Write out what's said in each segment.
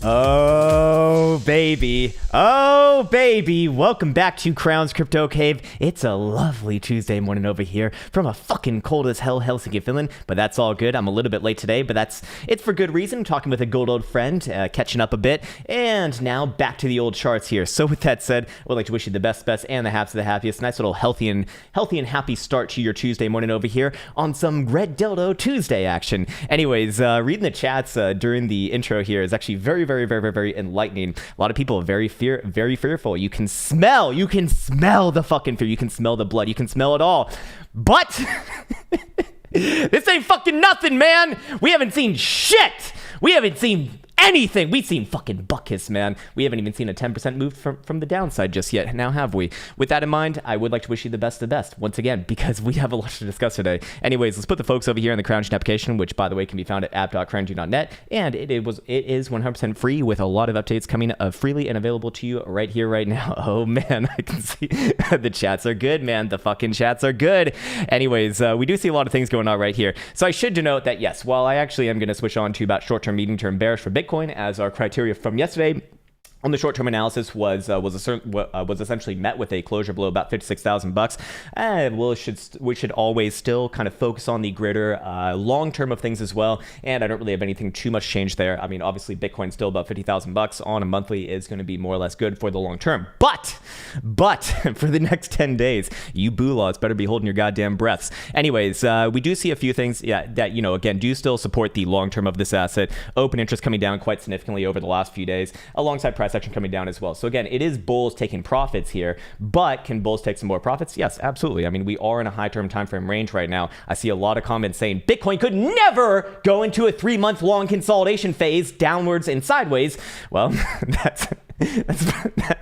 Oh, baby. Oh, baby. Welcome back to Krown's Crypto Cave. It's a lovely Tuesday morning over here from a fucking cold as hell Helsinki, Finland, but that's all good. I'm a little bit late today, but it's for good reason. I'm talking with a good old friend, catching up a bit, and now back to the old charts here. So with that said, I would like to wish you the best, and the happiest. Nice little healthy and happy start to your Tuesday morning over here on some Red Dildo Tuesday action. Anyways, reading the chats during the intro here is actually very enlightening. A lot of people are very fearful. You can smell the fucking fear. You can smell the blood. You can smell it all. But this ain't fucking nothing, man. We haven't seen shit. We haven't seen anything. We've seen fucking buckets, man. We haven't even seen a 10% move from the downside just yet. Now have we? With that in mind, I would like to wish you the best of the best once again, because we have a lot to discuss today. Anyways, let's put the folks over here in the Krown application, which by the way can be found at app.krown.net, and it is 100% free with a lot of updates coming freely and available to you right here, right now. Oh man, I can see the chats are good, man. The fucking chats are good. Anyways, we do see a lot of things going on right here. So I should denote that yes, while I actually am going to switch on to about short-term, medium-term bearish for Bitcoin as our criteria from yesterday, on the short-term analysis was essentially met with a closure below about $56,000. We should always still kind of focus on the greater long-term of things as well. And I don't really have anything too much change there. I mean, obviously Bitcoin still about $50,000 on a monthly is going to be more or less good for the long term. But for the next 10 days, you boolaws better be holding your goddamn breaths. Anyways, we do see a few things that again do still support the long term of this asset. Open interest coming down quite significantly over the last few days, alongside price action coming down as well. So again, it is bulls taking profits here, but can bulls take some more profits? Yes, absolutely. I mean, we are in a high term time frame range right now. I see a lot of comments saying Bitcoin could never go into a 3-month long consolidation phase downwards and sideways. Well,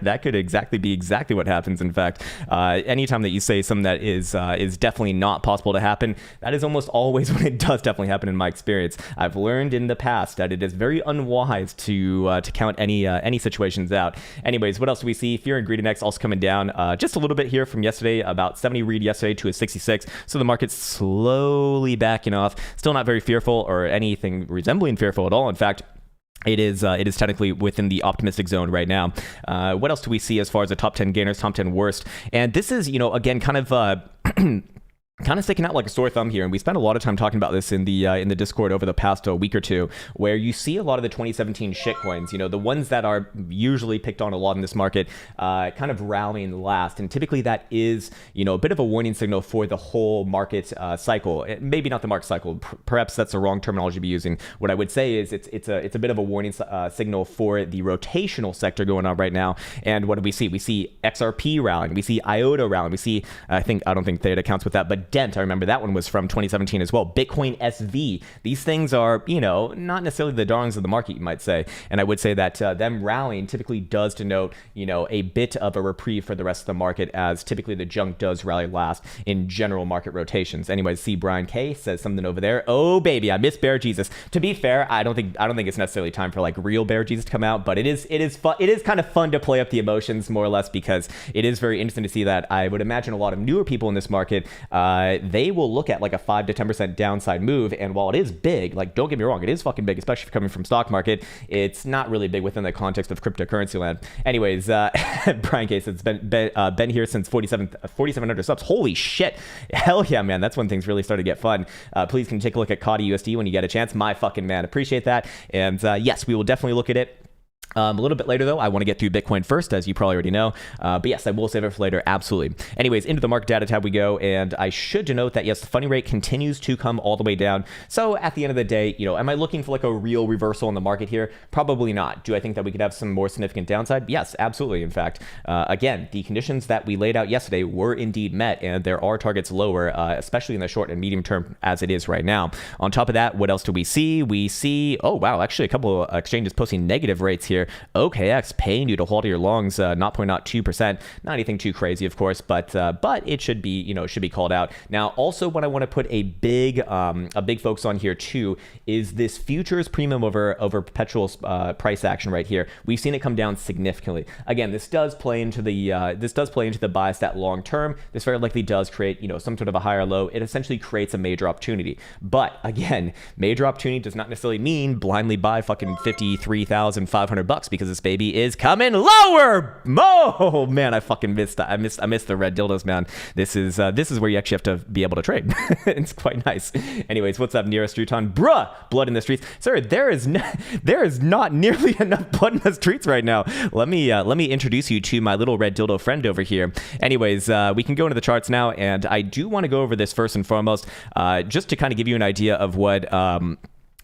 that could be exactly what happens. In fact, anytime that you say something that is definitely not possible to happen, that is almost always when it does definitely happen in my experience. I've learned in the past that it is very unwise to count any situations out. Anyways, what else do we see? Fear and Greed Index also coming down just a little bit here from yesterday, about 70 read yesterday to a 66. So the market's slowly backing off. Still not very fearful or anything resembling fearful at all. In fact, it is technically within the optimistic zone right now. What else do we see as far as the top 10 gainers, top 10 worst? And this is, again, kind of kind of sticking out like a sore thumb here, and we spent a lot of time talking about this in the Discord over the past week or two, where you see a lot of the 2017 shitcoins, the ones that are usually picked on a lot in this market, kind of rallying last, and typically that is a bit of a warning signal for the whole market cycle. Maybe not the market cycle, perhaps that's the wrong terminology to be using. What I would say is it's a bit of a warning signal for the rotational sector going on right now. And what do we see? We see XRP rallying, we see IOTA rallying, we see I don't think Theta counts with that, but Dent, I remember that one was from 2017 as well. Bitcoin SV. These things are, not necessarily the darlings of the market, you might say. And I would say that them rallying typically does denote, a bit of a reprieve for the rest of the market, as typically the junk does rally last in general market rotations. Anyways, see Brian K says something over there. Oh baby, I miss Bear Jesus. To be fair, I don't think it's necessarily time for like real Bear Jesus to come out, but it is fun. It is kind of fun to play up the emotions more or less, because it is very interesting to see that. I would imagine a lot of newer people in this market, they will look at like a 5 to 10% downside move, and while it is big, like don't get me wrong, it is fucking big, especially if you're coming from stock market, it's not really big within the context of cryptocurrency land. Anyways, Brian Case, it's been here since 4,700 subs. Holy shit, hell yeah, man, that's when things really started to get fun. Please can you take a look at CAUDI USD when you get a chance. My fucking man, appreciate that. And yes, we will definitely look at it. A little bit later, though, I want to get through Bitcoin first, as you probably already know. But yes, I will save it for later, absolutely. Anyways, into the market data tab we go, and I should denote that, yes, the funding rate continues to come all the way down. So at the end of the day, am I looking for like a real reversal in the market here? Probably not. Do I think that we could have some more significant downside? Yes, absolutely. In fact, again, the conditions that we laid out yesterday were indeed met, and there are targets lower, especially in the short and medium term as it is right now. On top of that, what else do we see? We see, oh wow, actually a couple of exchanges posting negative rates here. here. OKX paying you to hold your longs 0.02%. Not anything too crazy, of course, but it should be, you know, should be called out. Now, also what I want to put a big focus on here too is this futures premium over perpetual price action right here. We've seen it come down significantly. Again, this does play into the bias that long term, this very likely does create, you know, some sort of a higher low. It essentially creates a major opportunity. But again, major opportunity does not necessarily mean blindly buy fucking $53,500 because this baby is coming lower. Oh man, I fucking missed that. I missed the red dildos, man. This is where you actually have to be able to trade. It's quite nice. Anyways, what's up, nearest Rutan? Bruh, blood in the streets. Sir, there is not nearly enough blood in the streets right now. Let me introduce you to my little red dildo friend over here. Anyways, we can go into the charts now, and I do want to go over this first and foremost, just to kind of give you an idea of what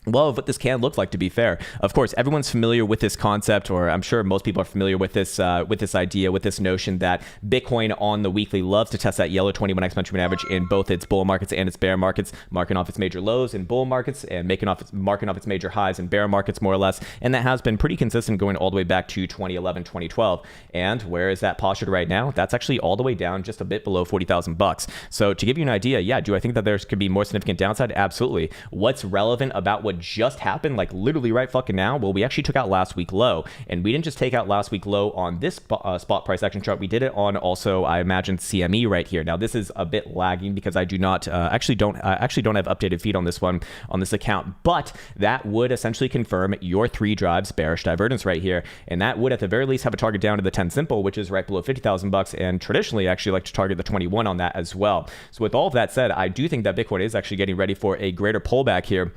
well, of what this can look like, to be fair. Of course, everyone's familiar with this concept, or I'm sure most people are familiar with this idea, with this notion that Bitcoin on the weekly loves to test that yellow 21 exponential moving average in both its bull markets and its bear markets, marking off its major lows in bull markets and marking off its major highs in bear markets, more or less. And that has been pretty consistent going all the way back to 2011, 2012. And where is that postured right now? That's actually all the way down, just a bit below $40,000. So to give you an idea, yeah, do I think that there could be more significant downside? Absolutely. What's relevant about what just happened, like literally right fucking now? Well, we actually took out last week low, and we didn't just take out last week low on this spot price action chart. We did it on also, I imagine, CME right here. Now this is a bit lagging because I do not actually don't have updated feed on this one, on this account, but that would essentially confirm your 3 drives bearish divergence right here, and that would at the very least have a target down to the 10 simple, which is right below $50,000, and traditionally I actually like to target the 21 on that as well. So with all of that said, I do think that Bitcoin is actually getting ready for a greater pullback here.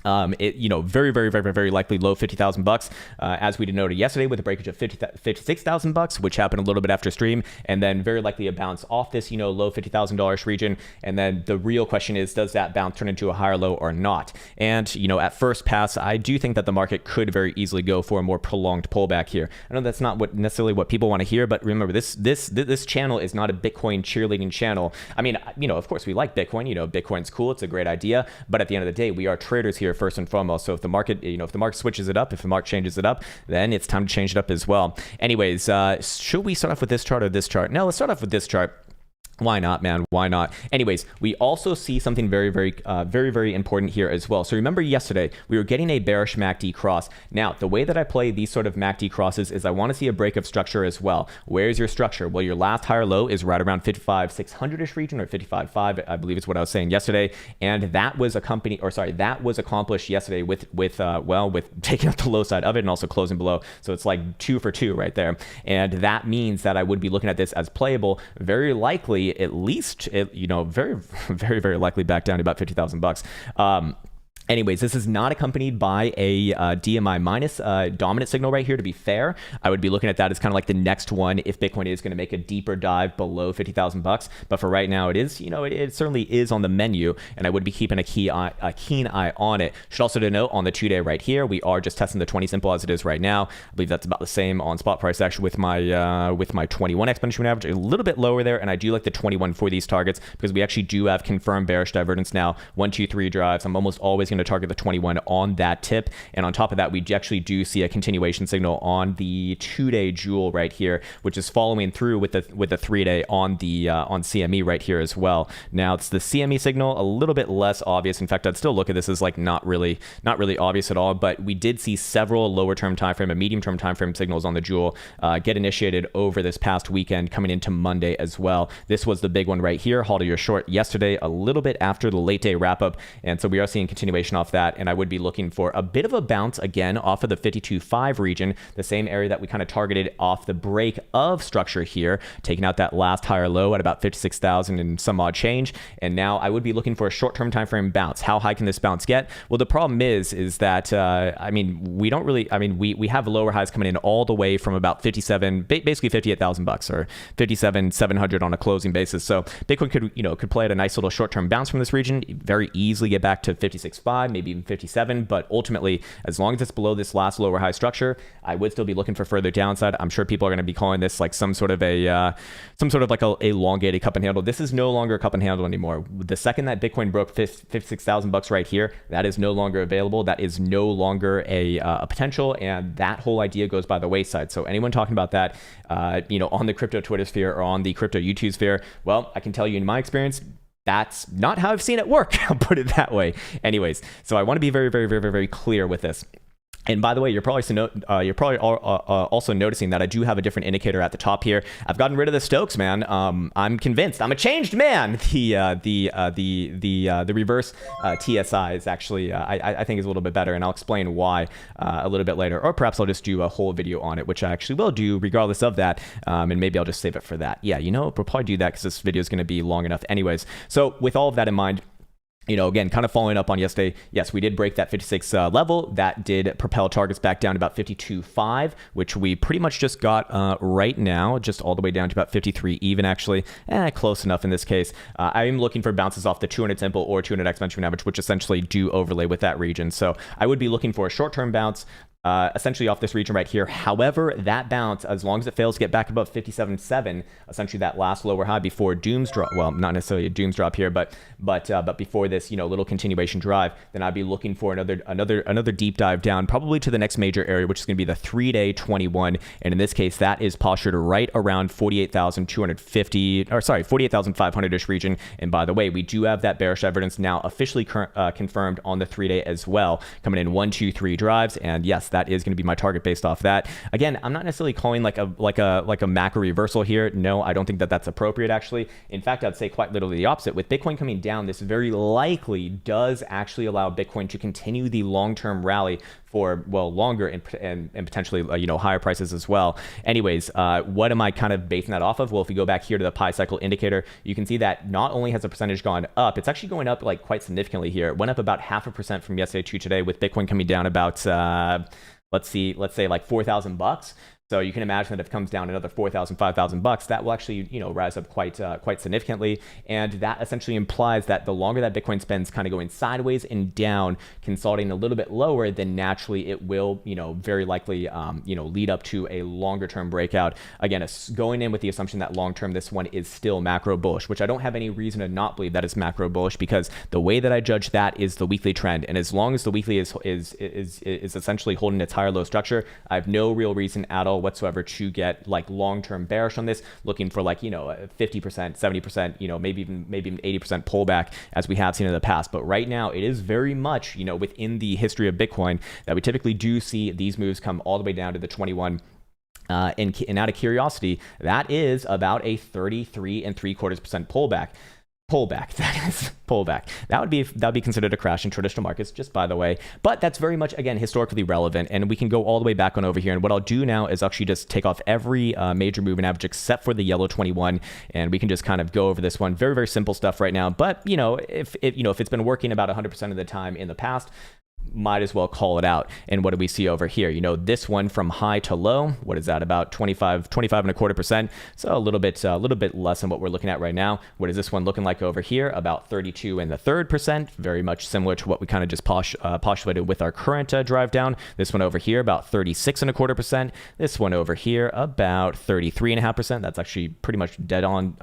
You know, very likely low $50,000, as we denoted yesterday with a breakage of $56,000, which happened a little bit after stream, and then very likely a bounce off this, you know, low $50,000 region. And then the real question is, does that bounce turn into a higher low or not? And, you know, at first pass, I do think that the market could very easily go for a more prolonged pullback here. I know that's not necessarily what people want to hear, but remember, this channel is not a Bitcoin cheerleading channel. I mean, you know, of course we like Bitcoin, you know, Bitcoin's cool, it's a great idea, but at the end of the day, we are traders here first and foremost. So if the market, you know, if the market switches it up, if the market changes it up, then it's time to change it up as well. Anyways, should we start off with this chart or this chart? No, let's start off with this chart. Why not, man? Why not? Anyways, we also see something very important here as well. So remember yesterday, we were getting a bearish MACD cross. Now, the way that I play these sort of MACD crosses is I want to see a break of structure as well. Where's your structure? Well, your last higher low is right around 55,600-ish region, or 55.5, I believe is what I was saying yesterday. And that was that was accomplished yesterday with taking out the low side of it and also closing below. So it's like 2 for 2 right there. And that means that I would be looking at this as playable, very likely, at least, you know, very likely back down to about $50,000. Anyways, this is not accompanied by a DMI minus dominant signal right here, to be fair. I would be looking at that as kind of like the next one if Bitcoin is going to make a deeper dive below $50,000. But for right now, it is, you know, it certainly is on the menu, and I would be keeping a keen eye on it. Should also denote on the 2-day right here, we are just testing the 20 simple as it is right now. I believe that's about the same on spot price action with my 21 exponential average, a little bit lower there, and I do like the 21 for these targets because we actually do have confirmed bearish divergence now. 1, 2, 3 drives. I'm almost always going to target the 21 on that tip, and on top of that, we actually do see a continuation signal on the 2-day jewel right here, which is following through with the 3-day on the on CME right here as well. Now it's the CME signal, a little bit less obvious. In fact, I'd still look at this as like not really obvious at all, but we did see several lower term time frame and medium term time frame signals on the jewel get initiated over this past weekend coming into Monday as well. This was the big one right here, halted your short yesterday a little bit after the late day wrap up, and so we are seeing continuation off that, and I would be looking for a bit of a bounce again off of the 52.5 region, the same area that we kind of targeted off the break of structure here, taking out that last higher low at about 56,000 and some odd change. And now I would be looking for a short-term time frame bounce. How high can this bounce get? Well, the problem is that I mean, we don't really, I mean, we have lower highs coming in all the way from about basically $58,000 or 57,700 on a closing basis. So Bitcoin could play at a nice little short-term bounce from this region, very easily get back to 56.5 55, maybe even 57. But ultimately, as long as it's below this last lower high structure, I would still be looking for further downside. I'm sure people are going to be calling this like some sort of like a elongated cup and handle. This is no longer a cup and handle anymore. The second that Bitcoin broke $56,000 right here, that is no longer available. That is no longer a potential, and that whole idea goes by the wayside. So anyone talking about that, on the crypto Twitter sphere or on the crypto YouTube sphere, well, I can tell you in my experience, that's not how I've seen it work. I'll put it that way. Anyways, so I want to be very, very, very, very, very clear with this. And by the way, you're probably also noticing that I do have a different indicator at the top here. I've gotten rid of the Stokes, man. I'm convinced. I'm a changed man. The reverse TSI is actually I think is a little bit better, and I'll explain why a little bit later, or perhaps I'll just do a whole video on it, which I actually will do regardless of that. And maybe I'll just save it for that. Yeah, we'll probably do that because this video is going to be long enough, anyways. So with all of that in mind, again, kind of following up on yesterday, yes, we did break that 56 level. That did propel targets back down to about 52.5, which we pretty much just got right now, just all the way down to about 53 even, actually. Close enough in this case. I am looking for bounces off the 200 simple or 200 exponential average, which essentially do overlay with that region. So I would be looking for a short-term bounce, essentially off this region right here. However, that bounce, as long as it fails to get back above 57.7, essentially that last lower high before Doom's drop, well, not necessarily a Doom's drop here, but before this, little continuation drive, then I'd be looking for another deep dive down, probably to the next major area, which is going to be the 3-day 21. And in this case, that is postured right around 48,250, or sorry, 48,500-ish region. And by the way, we do have that bearish evidence now officially confirmed on the 3-day as well, coming in 1, 2, 3 drives. And yes, that is going to be my target based off that. Again, I'm not necessarily calling like a macro reversal here. No, I don't think that that's appropriate, actually. In fact, I'd say quite literally the opposite. With Bitcoin coming down, this very likely does actually allow Bitcoin to continue the long-term rally for, well, longer and potentially higher prices as well. Anyways, what am I kind of basing that off of? Well, if we go back here to the pi cycle indicator, you can see that not only has the percentage gone up, it's actually going up like quite significantly here. It went up about 0.5% from yesterday to today, with Bitcoin coming down about let's say like $4,000. So you can imagine that if it comes down another $4,000, $5,000, that will actually, rise up quite significantly. And that essentially implies that the longer that Bitcoin spends kind of going sideways and down, consolidating a little bit lower, then naturally it will, very likely, lead up to a longer term breakout. Again, going in with the assumption that long term, this one is still macro bullish, which I don't have any reason to not believe that it's macro bullish, because the way that I judge that is the weekly trend. And as long as the weekly is essentially holding its higher low structure, I have no real reason at all whatsoever to get like long-term bearish on this, looking for like, 50%, 70%, maybe even 80% pullback, as we have seen in the past. But right now it is very much, within the history of Bitcoin that we typically do see these moves come all the way down to the 21. And out of curiosity, that is about a 33.75% pullback. That is pullback. That would be considered a crash in traditional markets, just by the way. But that's very much, again, historically relevant, and we can go all the way back on over here. And what I'll do now is actually just take off every major moving average except for the yellow 21, and we can just kind of go over this one. Very, very simple stuff right now. But if it's been working about 100% of the time in the past, might as well call it out. And what do we see over here? This one from high to low, what is that, about 25.25%? So a little bit less than what we're looking at right now. What is this one looking like over here? About 32.33%, very much similar to what we kind of just postulated with our current drive down. This one over here about 36.25%. This one over here about 33.5%. That's actually pretty much dead on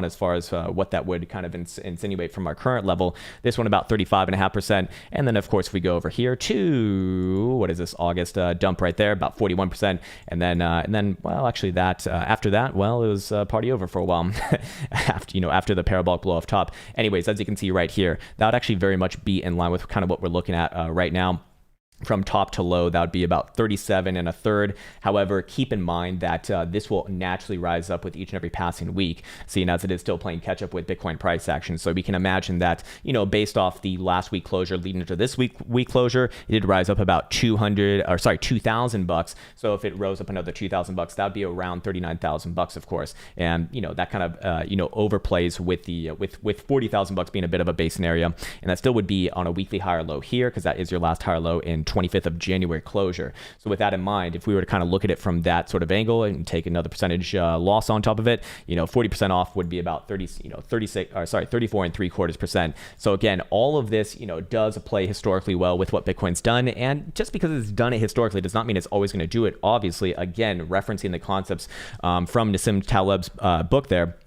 as far as what that would kind of insinuate from our current level. This one about 35.5%, and then of course we go over here to, what is this, August dump right there, about 41%. And then well, actually that after that, well, it was party over for a while after the parabolic blow off top. Anyways, as you can see right here, that would actually very much be in line with kind of what we're looking at right now. From top to low, that would be about 37.33. However, keep in mind that this will naturally rise up with each and every passing week, seeing as it is still playing catch up with Bitcoin price action. So we can imagine that, based off the last week closure leading into this week closure, it did rise up about $2,000. So if it rose up another $2,000, that would be around $39,000, of course. And that kind of overplays with the with $40,000 being a bit of a base scenario, and that still would be on a weekly higher low here, because that is your last higher low in 25th of January closure. So with that in mind, if we were to kind of look at it from that sort of angle and take another percentage loss on top of it, 40% off would be about 34.75%. So again, all of this, does play historically well with what Bitcoin's done. And just because it's done it historically does not mean it's always going to do it. Obviously, again, referencing the concepts from Nassim Taleb's book there.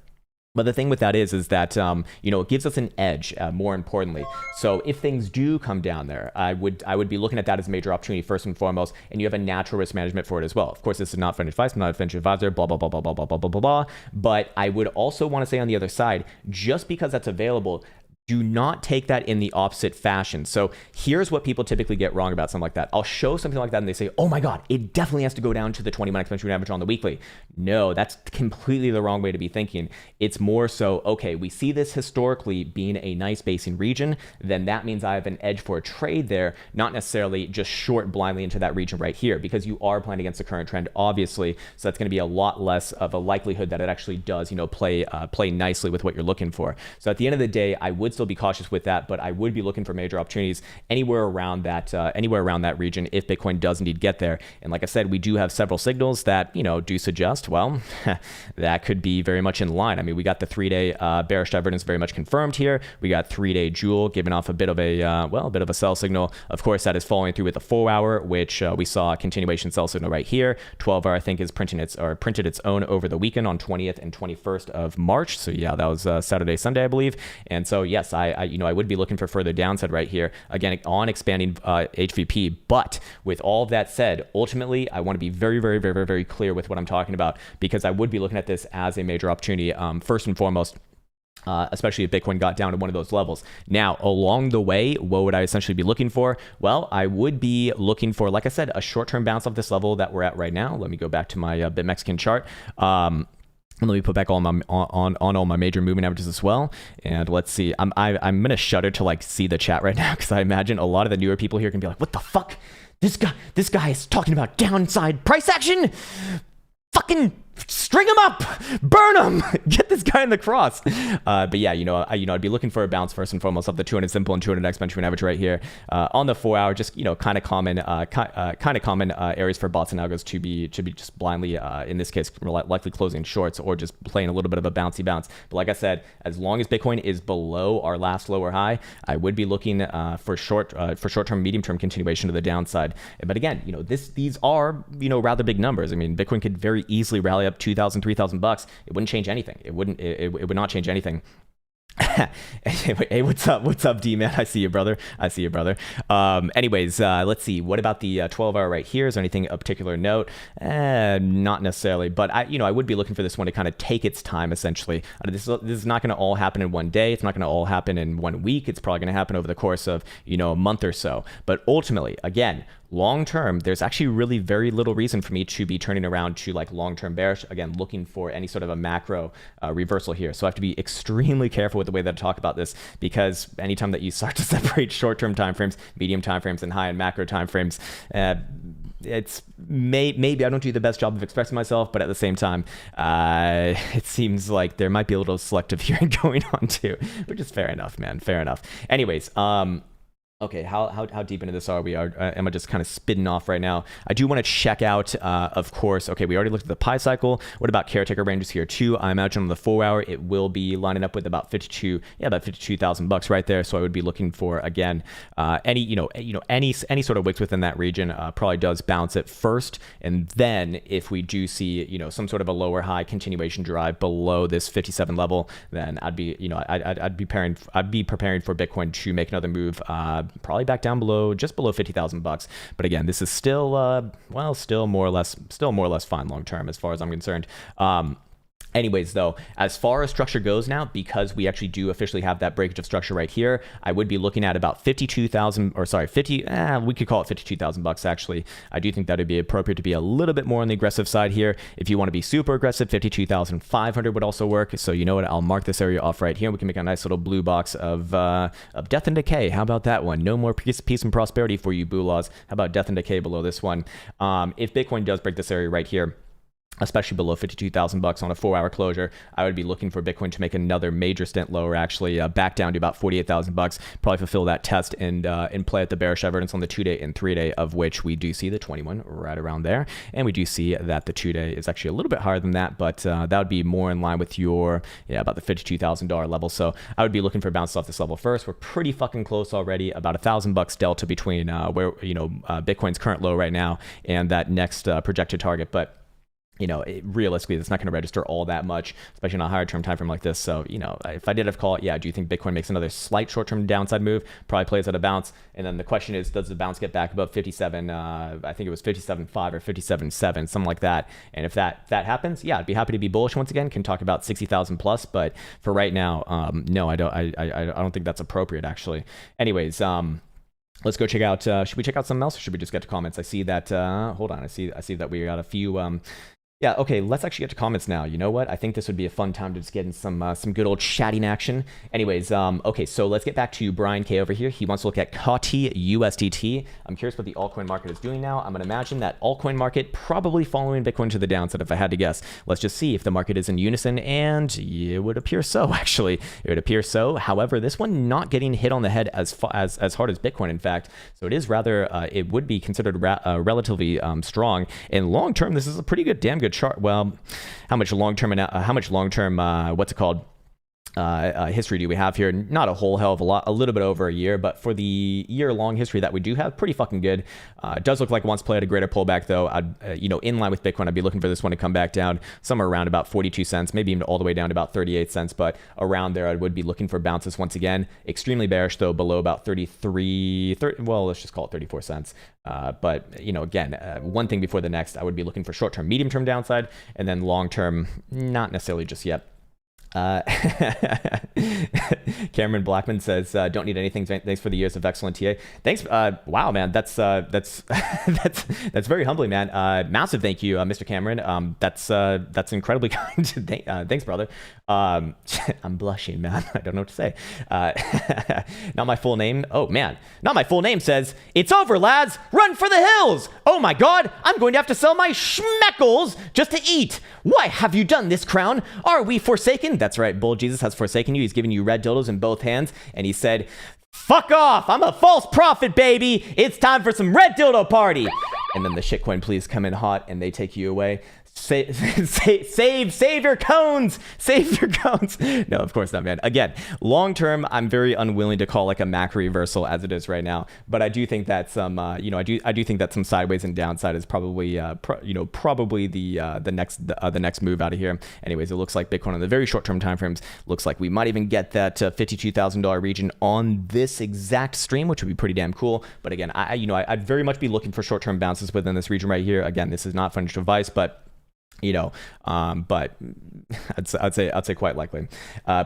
But the thing with that is that, it gives us an edge, more importantly. So if things do come down there, I would be looking at that as a major opportunity first and foremost, and you have a natural risk management for it as well. Of course, this is not financial advice, I'm not a financial advisor, blah, blah, blah, blah, blah, blah, blah, blah, blah, blah. But I would also want to say on the other side, just because that's available, do not take that in the opposite fashion. So here's what people typically get wrong about something like that. I'll show something like that and they say, oh my God, it definitely has to go down to the 20-month exponential average on the weekly. No, that's completely the wrong way to be thinking. It's more so, okay, we see this historically being a nice basing region, then that means I have an edge for a trade there, not necessarily just short blindly into that region right here, because you are playing against the current trend, obviously. So that's going to be a lot less of a likelihood that it actually does, play nicely with what you're looking for. So at the end of the day, I would still be cautious with that, but I would be looking for major opportunities anywhere around that region if Bitcoin does indeed get there. And like I said, we do have several signals that do suggest, well, that could be very much in line. I mean, we got the 3-day bearish divergence very much confirmed here. We got 3-day Joule giving off a bit of a sell signal. Of course, that is following through with the 4-hour, which we saw a continuation sell signal right here. 12-hour, I think, is printed its own over the weekend on 20th and 21st of March. So yeah, that was Saturday, Sunday, I believe. And so yes, I would be looking for further downside right here, again, on expanding HVP. But with all of that said, ultimately, I want to be very, very, very, very, very clear with what I'm talking about, because I would be looking at this as a major opportunity, first and foremost. Especially if Bitcoin got down to one of those levels. Now, along the way, what would I essentially be looking for? Well, I would be looking for, like I said, a short-term bounce off this level that we're at right now. Let me go back to my BitMexican chart. And let me put back all my on all my major moving averages as well. And let's see. I'm gonna shudder to see the chat right now, because I imagine a lot of the newer people here can be like, "What the fuck? This guy is talking about downside price action. Fucking string him up, burn him, get this guy in the cross." But yeah, I'd be looking for a bounce first and foremost of the 200 simple and 200 exponential average right here on the 4-hour. Just kind of common areas for bots and algos to be just blindly in this case likely closing shorts or just playing a little bit of a bouncy bounce. But like I said, as long as Bitcoin is below our last lower high, I would be looking for short-term, medium-term continuation to the downside. But again, these are rather big numbers. I mean, Bitcoin could very easily rally up $2,000, $3,000. It wouldn't change anything. It would not change anything. Hey, what's up, D-man? I see you, brother. Anyways, let's see. What about the 12-hour right here? Is there anything of particular note? Not necessarily, but I would be looking for this one to kind of take its time, essentially. This is not going to all happen in one day. It's not going to all happen in 1 week. It's probably going to happen over the course of, a month or so. But ultimately, again, long term, there's actually really very little reason for me to be turning around to long-term bearish, again, looking for any sort of a macro reversal here. So I have to be extremely careful with the way that I talk about this, because anytime that you start to separate short-term timeframes, medium timeframes, and high and macro timeframes, it's maybe I don't do the best job of expressing myself, but at the same time, it seems like there might be a little selective hearing going on too, which is fair enough, man. Fair enough. Anyways, okay, how deep into this are we? Am I just kind of spitting off right now? I do want to check out, of course, okay, we already looked at the pi cycle. What about caretaker ranges here too? I imagine on the 4-hour, it will be lining up with about $52,000 right there. So I would be looking for, again, any sort of wicks within that region. Probably does bounce it first, and then if we do see, some sort of a lower high continuation drive below this 57 level, then I'd be preparing for Bitcoin to make another move. Probably back down just below $50,000. But again, this is still more or less fine long term as far as I'm concerned. Anyways, though, as far as structure goes now, because we actually do officially have that breakage of structure right here, I would be looking at about we could call it $52,000 actually. I do think that would be appropriate to be a little bit more on the aggressive side here. If you want to be super aggressive, 52,500 would also work. So you know what? I'll mark this area off right here. We can make a nice little blue box of death and decay. How about that one? No more peace and prosperity for you, Boolaws. How about death and decay below this one? If Bitcoin does break this area right here, especially below 52,000 bucks on a 4-hour closure. I would be looking for Bitcoin to make another major stint lower, actually back down to about 48,000 bucks, probably fulfill that test and play at the bearish evidence on the 2-day and 3-day, of which we do see the 21 right around there. And we do see that the 2-day is actually a little bit higher than that, but that would be more in line with your, about the $52,000 level. So I would be looking for bounces off this level first. We're pretty fucking close already, about $1,000 delta between where, Bitcoin's current low right now and that next projected target. But realistically, it's not going to register all that much, especially on a higher term time frame like this. So, if I did have to call it, do you think Bitcoin makes another slight short-term downside move? Probably plays at a bounce. And then the question is, does the bounce get back above 57? I think it was 57.5 or 57.7, something like that. And if that happens, I'd be happy to be bullish once again. Can talk about 60,000 plus, but for right now, no, I don't think that's appropriate, actually. Anyways, let's go check out. Should we check out something else, or should we just get to comments? I see that. Hold on. I see that we got a few. Okay, let's actually get to comments now. You know what? I think this would be a fun time to just get in some good old chatting action. Anyways, okay, so let's get back to Brian K over here. He wants to look at CAUTI USDT. I'm curious what the altcoin market is doing now. I'm going to imagine that altcoin market probably following Bitcoin to the downside, if I had to guess. Let's just see if the market is in unison, and it would appear so, actually. It would appear so. However, this one not getting hit on the head as hard as Bitcoin, in fact. So it is rather, it would be considered relatively strong. In long term, this is a pretty good, damn good chart. Well, how much long term what's it called, history do we have here? Not a whole hell of a lot, a little bit over a year, but for the year-long history that we do have, pretty fucking good. It does look like it wants to play at a greater pullback, though. In line with Bitcoin, I'd be looking for this one to come back down somewhere around about 42 cents, maybe even all the way down to about 38 cents, but around there, I would be looking for bounces once again. Extremely bearish, though, below about 30, well, let's just call it 34 cents. But, again, one thing before the next, I would be looking for short-term, medium-term downside, and then long-term, not necessarily just yet. Cameron Blackman says, don't need anything. Thanks for the years of excellent TA. Thanks. Wow, man. That's very humbling, man. Massive thank you, Mr. Cameron. That's incredibly kind. Thanks, brother. I'm blushing, man. I don't know what to say. Not my full name. Oh, man. Not my full name says, it's over, lads. Run for the hills. Oh, my God. I'm going to have to sell my schmeckles just to eat. Why have you done this, Krown? Are we forsaken? That's right. Bull Jesus has forsaken you. He's giving you red dildos in both hands. And he said, fuck off. I'm a false prophet, baby. It's time for some red dildo party. And then the shitcoin please come in hot and they take you away. Save your cones. Save your cones. No, of course not, man. Again, long term, I'm very unwilling to call like a macro reversal as it is right now. But I do think that some, I do think that some sideways and downside is probably, probably the next move out of here. Anyways, it looks like Bitcoin on the very short term timeframes looks like we might even get that $52,000 region on this exact stream, which would be pretty damn cool. But again, I'd very much be looking for short term bounces within this region right here. Again, this is not financial advice, but but I'd say quite likely.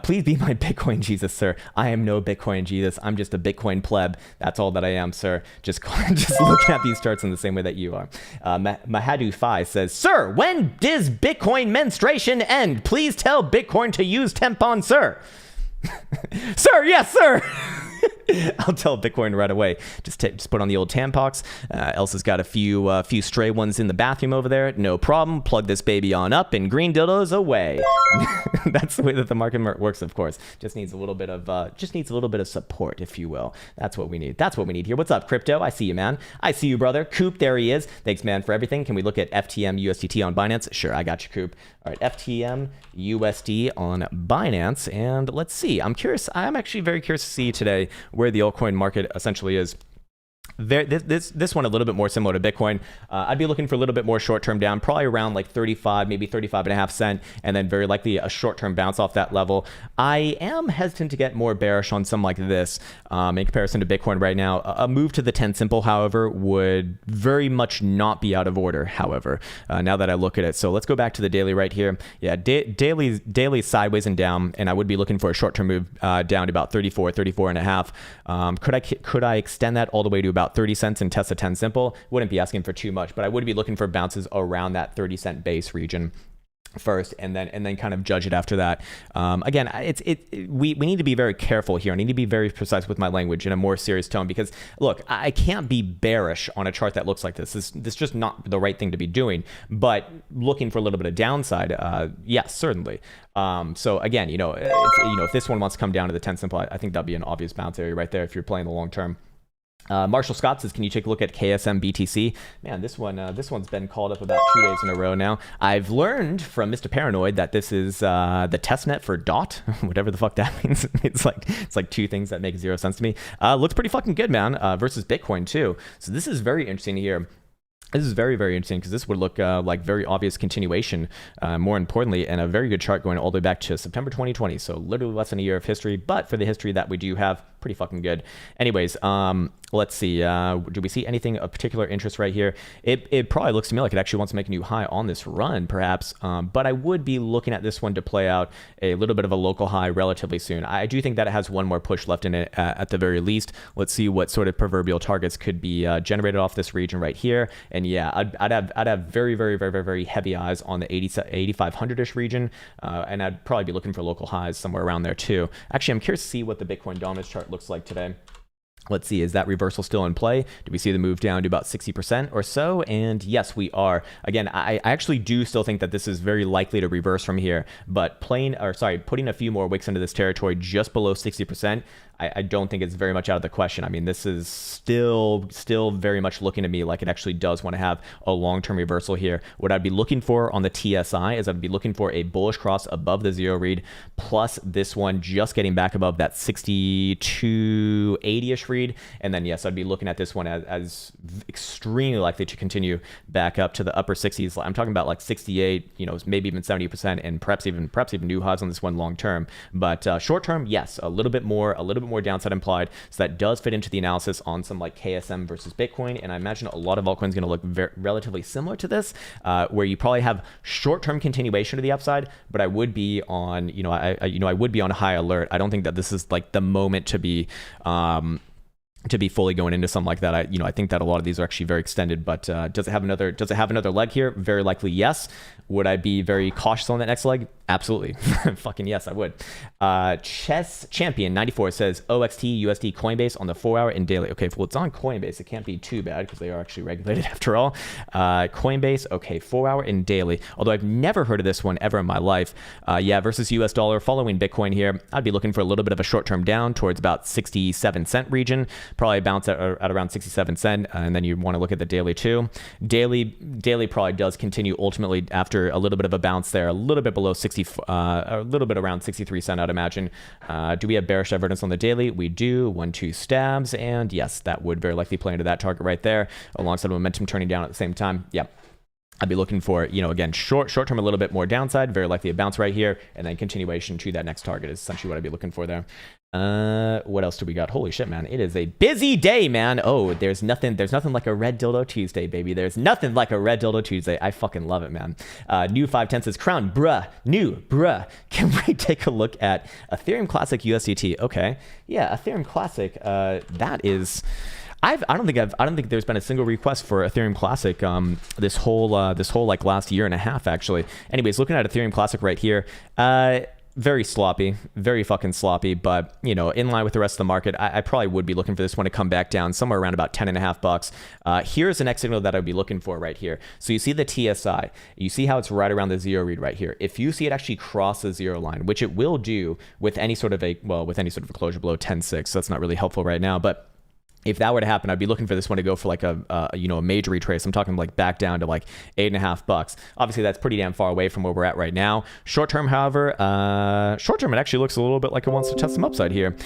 Please be my Bitcoin Jesus, sir. I am no Bitcoin Jesus. I'm just a Bitcoin pleb. That's all that I am, sir. Just looking at these charts in the same way that you are. Mahadu Fi says, sir, when does Bitcoin menstruation end? Please tell Bitcoin to use tampon, sir. Sir, yes, sir. I'll tell Bitcoin right away. Just put on the old Tampax. Elsa's got a few stray ones in the bathroom over there. No problem. Plug this baby on up and green dildos away. That's the way that the market works, of course. Just needs a little bit of support, if you will. That's what we need. That's what we need here. What's up, crypto? I see you, man. I see you, brother. Coop, there he is. Thanks, man, for everything. Can we look at FTM USDT on Binance? Sure, I got you, Coop. All right, FTM USD on Binance, and let's see. I'm curious. I'm actually very curious to see today where the altcoin market essentially is. This one a little bit more similar to Bitcoin. I'd be looking for a little bit more short-term down, probably around like 35, maybe 35.5 cent, and then very likely a short-term bounce off that level. I am hesitant to get more bearish on something like this in comparison to Bitcoin right now. A move to the 10 simple, however, would very much not be out of order, however, now that I look at it. So let's go back to the daily right here. Yeah, daily sideways and down, and I would be looking for a short-term move down to about 34 and a half. Could I extend that all the way to about 30 cents and test a 10 simple? Wouldn't be asking for too much, but I would be looking for bounces around that 30 cent base region. first, and then kind of judge it after that. Again, we need to be very careful here. I need to be very precise with my language in a more serious tone, because look, I can't be bearish on a chart that looks like this. This is just not the right thing to be doing. But looking for a little bit of downside, yes, certainly. So again, if this one wants to come down to the 10 simple, I think that'd be an obvious bounce area right there if you're playing the long term. Marshall Scott says, can you take a look at KSM BTC? Man, this one's been called up about 2 days in a row now. I've learned from Mr. Paranoid that this is the testnet for DOT, whatever the fuck that means. It's like two things that make zero sense to me. Looks pretty fucking good, man, versus Bitcoin too. So this is very interesting here. This is very, very interesting, because this would look like very obvious continuation, more importantly, and a very good chart going all the way back to September 2020. So literally less than a year of history, but for the history that we do have, pretty fucking good. Anyways, let's see. Do we see anything of particular interest right here? It probably looks to me like it actually wants to make a new high on this run, perhaps. But I would be looking at this one to play out a little bit of a local high relatively soon. I do think that it has one more push left in it at the very least. Let's see what sort of proverbial targets could be generated off this region right here. And yeah, I'd have very, very, very, very, very heavy eyes on the 8,500-ish region. And I'd probably be looking for local highs somewhere around there too. Actually, I'm curious to see what the Bitcoin dominance chart looks like today. Let's see, is that reversal still in play? Do we see the move down to about 60% or so? And yes, we are. Again, I actually do still think that this is very likely to reverse from here, but putting a few more wicks into this territory just below 60%, I don't think it's very much out of the question. I mean, this is still very much looking to me like it actually does want to have a long-term reversal here. What I'd be looking for on the TSI is I'd be looking for a bullish cross above the zero read, plus this one just getting back above that 6280-ish read. And then, yes, I'd be looking at this one as extremely likely to continue back up to the upper 60s. I'm talking about like 68, maybe even 70%, and perhaps even new highs on this one long term. But short term, yes, a little bit more downside implied. So that does fit into the analysis on some like KSM versus Bitcoin. And I imagine a lot of altcoins going to look relatively similar to this, where you probably have short-term continuation to the upside, but I would be on, I would be on high alert. I don't think that this is like the moment to be fully going into something like that. I think that a lot of these are actually very extended, but does it have another leg here? Very likely, yes. Would I be very cautious on that next leg? Absolutely. Fucking yes, I would. Chess Champion 94 says OXT USD Coinbase on the 4-hour and daily. Okay, well, it's on Coinbase. It can't be too bad because they are actually regulated after all. Coinbase, okay, 4-hour and daily. Although I've never heard of this one ever in my life. Yeah, versus US dollar following Bitcoin here. I'd be looking for a little bit of a short-term down towards about 67-cent region. Probably bounce at around 67 cent, and then you want to look at the daily too. Daily probably does continue ultimately after a little bit of a bounce there, a little bit below 60, a little bit around 63 cent, I'd imagine. Do we have bearish divergence on the daily? We do. 1-2 stabs, and yes, that would very likely play into that target right there, alongside momentum turning down at the same time. Yeah. I'd be looking for, again, short term, a little bit more downside, very likely a bounce right here, and then continuation to that next target is essentially what I'd be looking for there. What else do we got? Holy shit, man. It is a busy day, man. Oh, there's nothing like a red dildo Tuesday, baby. There's nothing like a red dildo Tuesday. I fucking love it, man. New 510 says, Krown, bruh. Can we take a look at Ethereum Classic USDT? Okay. Yeah, Ethereum Classic, that is... I don't think there's been a single request for Ethereum Classic this whole like last year and a half, actually. Anyways, looking at Ethereum Classic right here, very sloppy, very fucking sloppy, but in line with the rest of the market, I probably would be looking for this one to come back down somewhere around about 10.5 bucks. Here's the next signal that I'd be looking for right here. So you see the TSI, you see how it's right around the zero read right here. If you see it actually cross the zero line, which it will do with any sort of a closure below 10.6, so that's not really helpful right now, but if that were to happen, I'd be looking for this one to go for like a major retrace. I'm talking like back down to like 8.5 bucks. Obviously, that's pretty damn far away from where we're at right now. Short term, however, it actually looks a little bit like it wants to test some upside here.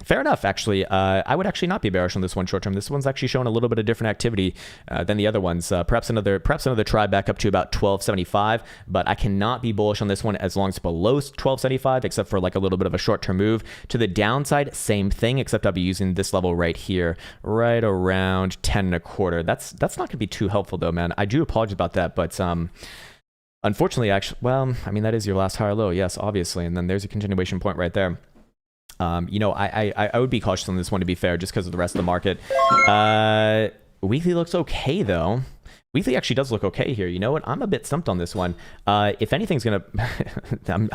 Fair enough, actually. I would actually not be bearish on this one short term. This one's actually showing a little bit of different activity than the other ones. Perhaps another try back up to about 12.75, but I cannot be bullish on this one as long as it's below 12.75, except for like a little bit of a short term move. To the downside, same thing, except I'll be using this level right here, right around 10.25. That's not going to be too helpful though, man. I do apologize about that, but unfortunately, actually, well, I mean, that is your last higher low, yes, obviously, and then there's a continuation point right there. I would be cautious on this one, to be fair, just because of the rest of the market. Weekly looks okay, though. Weekly actually does look okay here. You know what? I'm a bit stumped on this one. If anything's gonna, am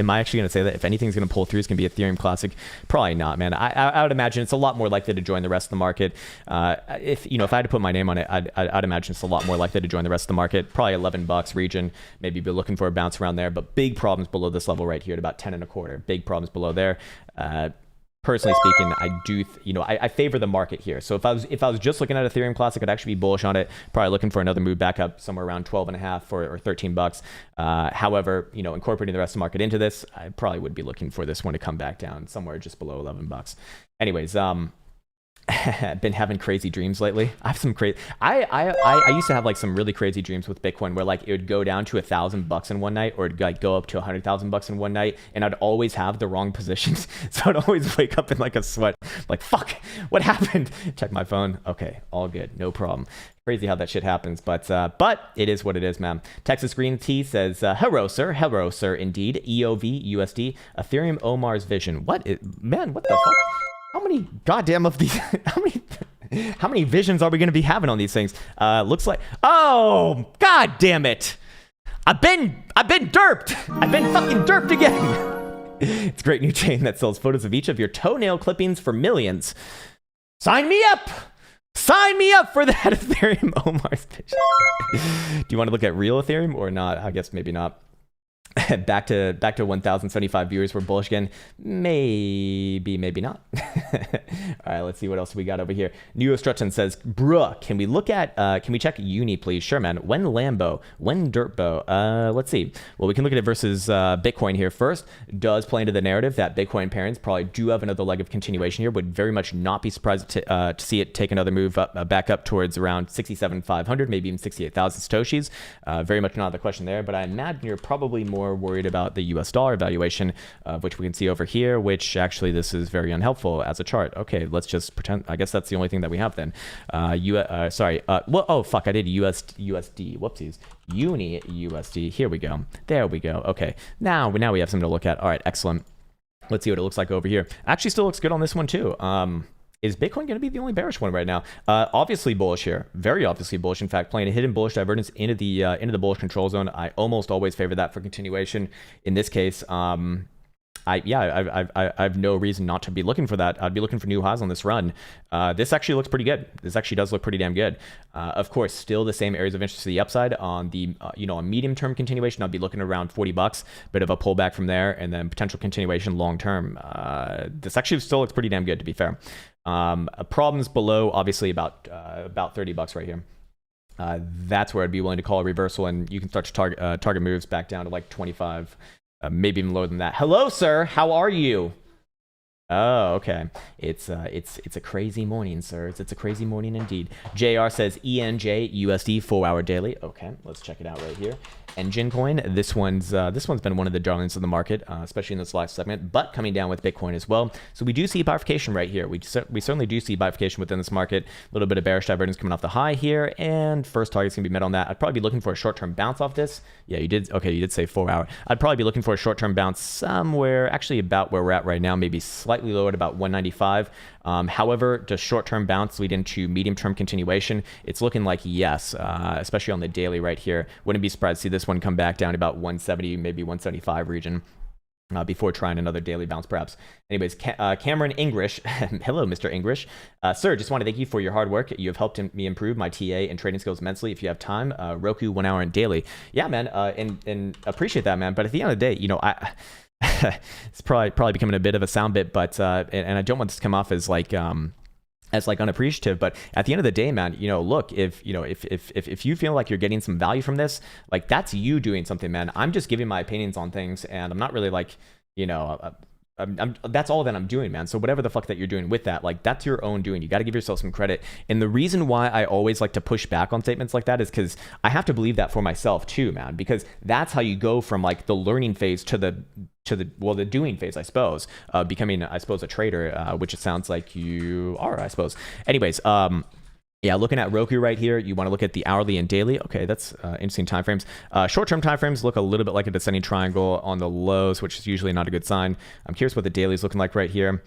I actually gonna say that if anything's gonna pull through, it's gonna be Ethereum Classic? Probably not, man. I would imagine it's a lot more likely to join the rest of the market. If I had to put my name on it, I'd imagine it's a lot more likely to join the rest of the market. Probably $11 region. Maybe be looking for a bounce around there, but big problems below this level right here at about 10 and a quarter. Big problems below there. Personally speaking, I do, I favor the market here. So if I was just looking at Ethereum Classic, I'd actually be bullish on it. Probably looking for another move back up somewhere around 12 and a half or $13. However, incorporating the rest of the market into this, I probably would be looking for this one to come back down somewhere just below $11. Anyways, been having crazy dreams lately. I have some crazy. I used to have like some really crazy dreams with Bitcoin where like it would go down to $1,000 in one night, or it'd like go up to $100,000 in one night, and I'd always have the wrong positions. So I'd always wake up in like a sweat, like fuck, what happened? Check my phone. Okay, all good, no problem. Crazy how that shit happens, but it is what it is, man. Texas Green Tea says, hello, sir, indeed. EOV, USD, Ethereum Omar's Vision. Man, what the fuck? How many goddamn of these? How many visions are we going to be having on these things? Looks like. Oh, god damn it! I've been derped. I've been fucking derped again. It's a great new chain that sells photos of each of your toenail clippings for millions. Sign me up. Sign me up for that Ethereum Omar's vision. Do you want to look at real Ethereum or not? I guess maybe not. back to 1,075 viewers. We're bullish again. Maybe not. All right, let's see what else we got over here. Neurostruction says, bruh, can we check Uni, please? Sure, man. When Lambo? When Dirtbo? Let's see. Well, we can look at it versus Bitcoin here first. Does play into the narrative that Bitcoin parents probably do have another leg of continuation here. Would very much not be surprised to see it take another move up, back up towards around 67,500, maybe even 68,000 Satoshis. Very much not the question there, but I imagine you're probably more worried about the US dollar valuation, which we can see over here, which actually this is very unhelpful as a chart. Okay, let's just pretend. I guess that's the only thing that we have then. Oh, fuck, I did USD. Whoopsies. Uni USD. Here we go. There we go. Okay, now we have something to look at. All right, excellent. Let's see what it looks like over here. Actually still looks good on this one too. Is Bitcoin going to be the only bearish one right now? Obviously bullish here. Very obviously bullish. In fact, playing a hidden bullish divergence into the bullish control zone. I almost always favor that for continuation. In this case, I have no reason not to be looking for that. I'd be looking for new highs on this run. This actually looks pretty good. This actually does look pretty damn good. Of course, still the same areas of interest to the upside on the a medium term continuation. I'd be looking around $40, bit of a pullback from there, and then potential continuation long term. This actually still looks pretty damn good, to be fair. Problems below, obviously about $30 right here. That's where I'd be willing to call a reversal, and you can start to target moves back down to like 25. Maybe even lower than that. Hello, sir. How are you? Oh, okay. It's a crazy morning, sir. It's a crazy morning indeed. JR says ENJ USD 4-hour daily. Okay, let's check it out right here. Engine coin. This one's been one of the darlings of the market, especially in this last segment, but coming down with Bitcoin as well. So we do see bifurcation right here. We certainly do see bifurcation within this market. A little bit of bearish divergence coming off the high here, and first target's gonna be met on that. I'd probably be looking for a short-term bounce off this. Yeah, you did. Okay, you did say 4-hour. I'd probably be looking for a short-term bounce somewhere, actually about where we're at right now, maybe slightly lower at about 195. However, does short-term bounce lead into medium-term continuation? It's looking like yes, especially on the daily right here. Wouldn't be surprised to see this one come back down to about 170, maybe 175 region. Before trying another daily bounce, perhaps. Anyways, Cameron English. Hello, Mr. English. Sir, just want to thank you for your hard work. You have helped me improve my TA and trading skills immensely. If you have time, Roku 1 hour and daily. Yeah, man, and appreciate that, man. But at the end of the day, I it's probably becoming a bit of a sound bit, but and I don't want this to come off as like unappreciative, but at the end of the day, man, look, if you feel like you're getting some value from this, like that's you doing something, man. I'm just giving my opinions on things, and I'm not really like, that's all that I'm doing, man. So whatever the fuck that you're doing with that, like that's your own doing. You got to give yourself some credit. And the reason why I always like to push back on statements like that is because I have to believe that for myself too, man, because that's how you go from like the learning phase to the doing phase, I suppose, becoming, I suppose, a trader, which it sounds like you are, I suppose. Anyways, yeah, looking at Roku right here, you want to look at the hourly and daily. Okay, that's interesting time frames. Short-term time frames look a little bit like a descending triangle on the lows, which is usually not a good sign. I'm curious what the daily is looking like right here.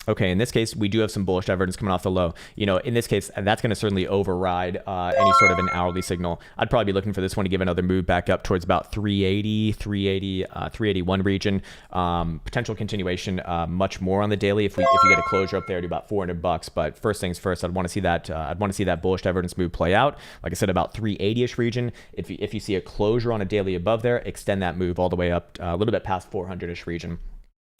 Okay, in this case, we do have some bullish divergence coming off the low. You know, in this case, that's going to certainly override any sort of an hourly signal. I'd probably be looking for this one to give another move back up towards about 381 region. Potential continuation, much more on the daily if you get a closure up there to about $400. But first things first, I'd want to see that bullish divergence move play out. Like I said, about 380ish region. If you see a closure on a daily above there, extend that move all the way up a little bit past 400ish region.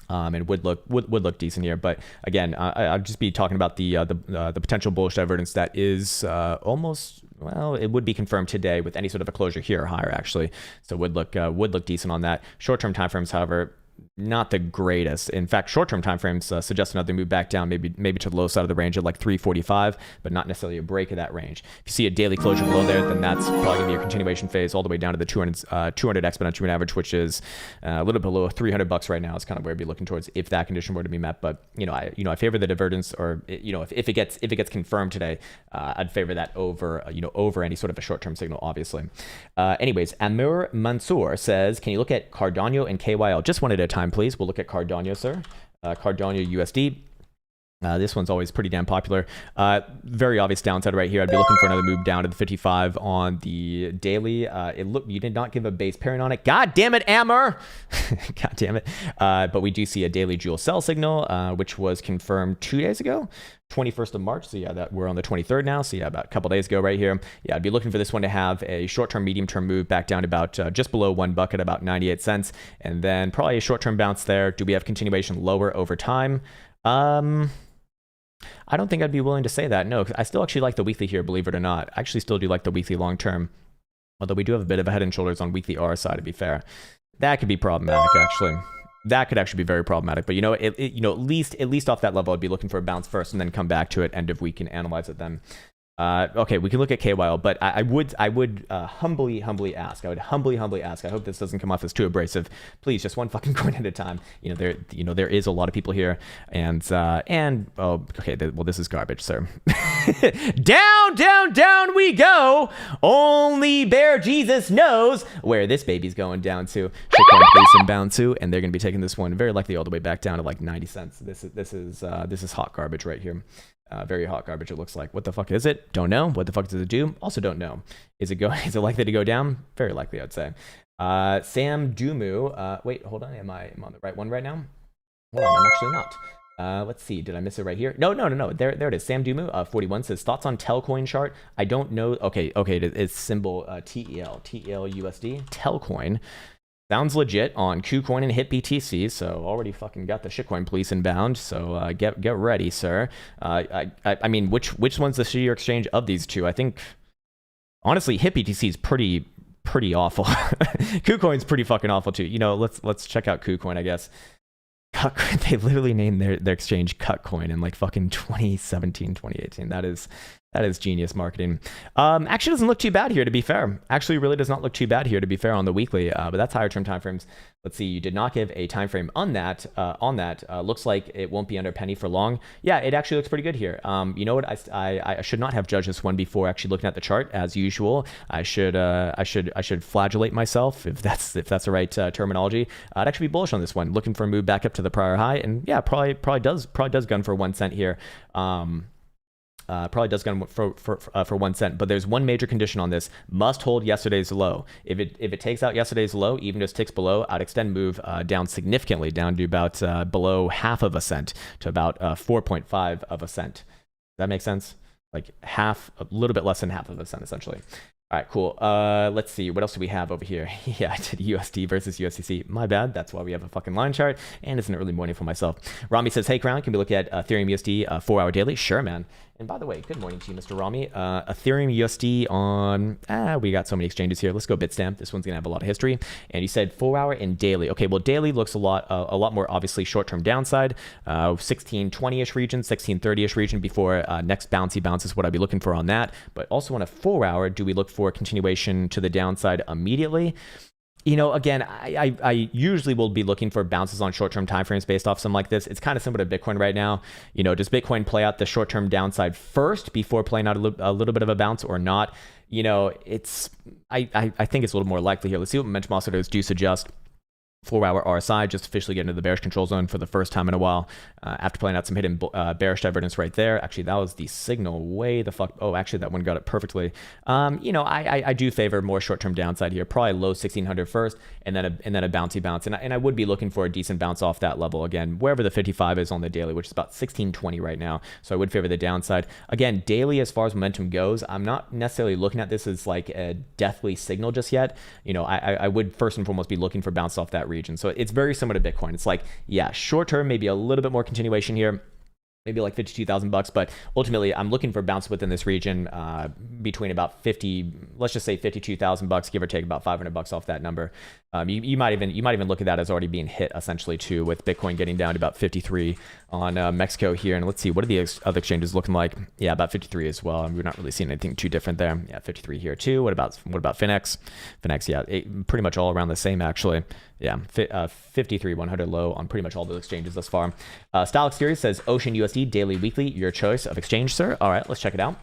And would look decent here, but again, I'd just be talking about the potential bullish divergence that is almost, well, it would be confirmed today with any sort of a closure here or higher actually. So would look decent on that. Short-term timeframes, however, not the greatest. In fact, short-term timeframes suggest another move back down, maybe to the low side of the range at like 345, but not necessarily a break of that range. If you see a daily closure below there, then that's probably gonna be a continuation phase all the way down to the 200 exponential moving average, which is a little below $300 right now. Is kind of where I'd be looking towards if that condition were to be met. But I favor the divergence, or if it gets confirmed today, I'd favor that over any sort of a short-term signal, obviously. Anyways, Amir Mansour says, can you look at Cardano and KYL? Just one at a time, please. We'll look at Cardano, sir. Cardano USD. This one's always pretty damn popular. Very obvious downside right here. I'd be looking for another move down to the 55 on the daily. You did not give a base pairing on it. God damn it, Amber. God damn it. But we do see a daily jewel sell signal, which was confirmed 2 days ago. 21st of March. So yeah, that we're on the 23rd now. So yeah, about a couple days ago right here. Yeah, I'd be looking for this one to have a short-term, medium-term move back down to about just below $1 at about 98 cents. And then probably a short-term bounce there. Do we have continuation lower over time? I don't think I'd be willing to say that. No, 'cause I still actually like the weekly here, believe it or not. I actually still do like the weekly long-term. Although we do have a bit of a head and shoulders on weekly RSI, to be fair. That could be problematic, actually. That could actually be very problematic. But at least off that level, I'd be looking for a bounce first and then come back to it end of week and analyze it then. Okay, we can look at KYL, but I would humbly ask. I would humbly ask. I hope this doesn't come off as too abrasive. Please, just one fucking coin at a time. There is a lot of people here, and oh, okay. Well, this is garbage, sir. Down we go. Only Bear Jesus knows where this baby's going down to. Shitcoin police inbound to, and they're gonna be taking this one very likely all the way back down to like 90 cents. This is hot garbage right here. Very hot garbage, it looks like. What the fuck is it? Don't know. What the fuck does it do? Also don't know. Is it likely to go down? Very likely, I'd say. Sam Dumu. Wait, hold on. Am I on the right one right now? Hold on, I'm actually not. Let's see. Did I miss it right here? No. There it is. Sam Dumu, 41 says, thoughts on Telcoin chart? I don't know. Okay. It's symbol TEL USD. Telcoin. Sounds legit on KuCoin and HitBTC, so already fucking got the shitcoin police inbound. So get ready, sir. I mean, which one's the shittier exchange of these two? I think honestly, HitBTC is pretty awful. KuCoin's pretty fucking awful too. Let's check out KuCoin, I guess. They literally named their exchange KuCoin in like fucking 2017, 2018. That is genius marketing. Actually doesn't look too bad here, to be fair. Actually really does not look too bad here, to be fair, on the weekly. But that's higher term timeframes. Let's see, you did not give a time frame on that. Looks like it won't be under penny for long. Yeah, it actually looks pretty good here. You know what? I should not have judged this one before actually looking at the chart, as usual. I should flagellate myself, if that's the right terminology. I'd actually be bullish on this one, looking for a move back up to the prior high, and yeah, probably does gun for 1 cent here. Probably does gun for 1 cent, but there's one major condition on this: must hold yesterday's low. If it takes out yesterday's low, even just ticks below, I'd extend move down significantly, down to about below half of a cent, to about 4.5 of a cent. Does that make sense? Like a little bit less than half of a cent, essentially. All right, cool. Let's see. What else do we have over here? Yeah, I did USD versus USDC. My bad. That's why we have a fucking line chart, and it's an early morning for myself. Rami says, hey, Krown, can we look at Ethereum USD 4-hour daily? Sure, man. And by the way, good morning to you, Mr. Rami. Ethereum USD on, we got so many exchanges here. Let's go Bitstamp. This one's going to have a lot of history. And you said 4-hour and daily. Okay, well, daily looks a lot more obviously short-term downside. 1620-ish region, 1630-ish region before next bounce is what I'd be looking for on that. But also on a 4-hour, do we look for continuation to the downside immediately? Again, I usually will be looking for bounces on short-term timeframes based off something like this. It's kind of similar to Bitcoin right now. Does Bitcoin play out the short-term downside first before playing out a little bit of a bounce or not? I think it's a little more likely here. Let's see what momentum oscillators do suggest. 4-hour RSI, just officially getting into the bearish control zone for the first time in a while, after playing out some hidden bearish divergence right there. Actually, that was the signal way the fuck. Oh, actually, that one got it perfectly. You know, I do favor more short-term downside here, probably low 1600 first, and then a bouncy bounce, and I would be looking for a decent bounce off that level again, wherever the 55 is on the daily, which is about 1620 right now. So I would favor the downside. Again, daily, as far as momentum goes, I'm not necessarily looking at this as like a deathly signal just yet. You know, I would first and foremost be looking for bounce off that region. So it's very similar to Bitcoin. It's like, yeah, short term, maybe a little bit more continuation here, maybe like 52,000 bucks, but ultimately I'm looking for bounce within this region, between about 50, let's just say 52,000 bucks, give or take about 500 bucks off that number. You might even look at that as already being hit essentially too, with Bitcoin getting down to about 53 on Mexico here. And let's see, what are the other exchanges looking like? Yeah, about 53 as well. We're not really seeing anything too different there. Yeah, 53 here too. What about Finex? Finex, yeah, pretty much all around the same actually. Yeah, 53 100 low on pretty much all the exchanges thus far. Style Exterior says Ocean USD daily, weekly, your choice of exchange, sir. All right, let's check it out.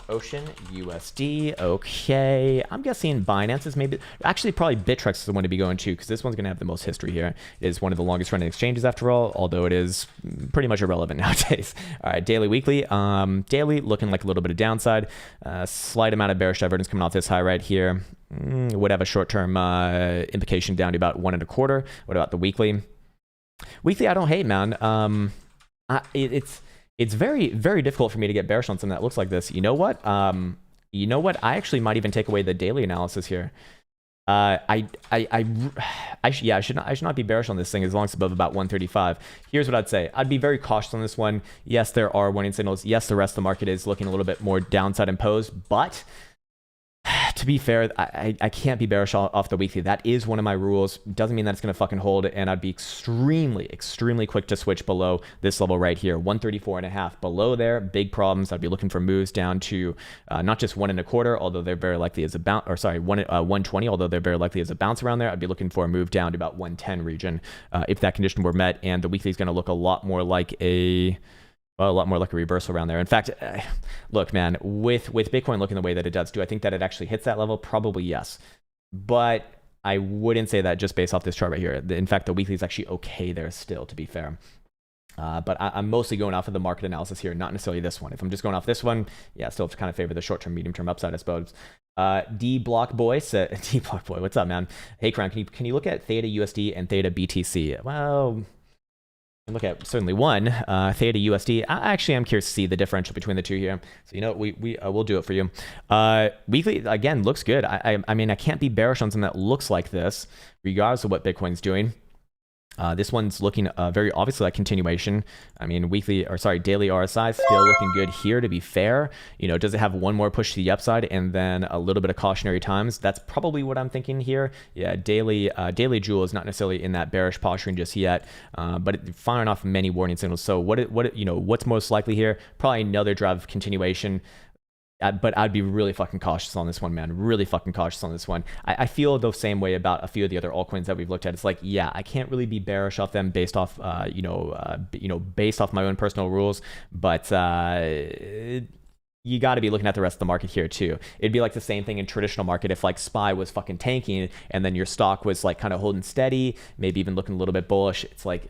Ocean USD, okay. I'm guessing Binance is maybe, actually probably Bittrex is the one to be going to, because this one's going to have the most history here. It is one of the longest running exchanges after all, although it is pretty much irrelevant nowadays. All right, daily, weekly. Daily looking like a little bit of downside. Slight amount of bearish divergence coming off this high right here. Would have a short-term implication down to about 1.25. What about the weekly? Weekly, I don't hate, man. It's very, very difficult for me to get bearish on something that looks like this. You know what? I actually might even take away the daily analysis here. I should not be bearish on this thing as long as it's above about 135. Here's what I'd say. I'd be very cautious on this one. Yes, there are warning signals. Yes, the rest of the market is looking a little bit more downside imposed, but to be fair, I can't be bearish off the weekly. That is one of my rules. Doesn't mean that it's going to fucking hold, and I'd be extremely, extremely quick to switch below this level right here, 134.5. Below there, big problems. I'd be looking for moves down to not just 1.25, although they're very likely as a bounce, or sorry, 120, although they're very likely as a bounce around there. I'd be looking for a move down to about 110 region if that condition were met, and the weekly is going to look a lot more like a reversal around there. In fact, look, man, with Bitcoin looking the way that it does, do I think that it actually hits that level? Probably yes. But I wouldn't say that just based off this chart right here. In fact, the weekly is actually okay there still, to be fair. But I'm mostly going off of the market analysis here, not necessarily this one. If I'm just going off this one, yeah, still have to kind of favor the short-term, medium-term upside, I suppose. D-Block Boy, what's up, man? Hey, Krown, can you look at Theta USD and Theta BTC? Well, look at certainly one, Theta USD. I actually am curious to see the differential between the two here. So, you know, we'll do it for you. Weekly, again, looks good. I mean, I can't be bearish on something that looks like this, regardless of what Bitcoin's doing. This one's looking very obviously like continuation. I mean, daily RSI still looking good here, to be fair. You know, does it have one more push to the upside and then a little bit of cautionary times? That's probably what I'm thinking here. Yeah, daily Jewel is not necessarily in that bearish posturing just yet, but firing off many warning signals. So what's most likely here? Probably another drive of continuation. But I'd be really fucking cautious on this one, man. Really fucking cautious on this one. I feel the same way about a few of the other altcoins that we've looked at. It's like, yeah, I can't really be bearish off them based off, based off my own personal rules. But you got to be looking at the rest of the market here too. It'd be like the same thing in traditional market if like SPY was fucking tanking and then your stock was like kind of holding steady, maybe even looking a little bit bullish. It's like,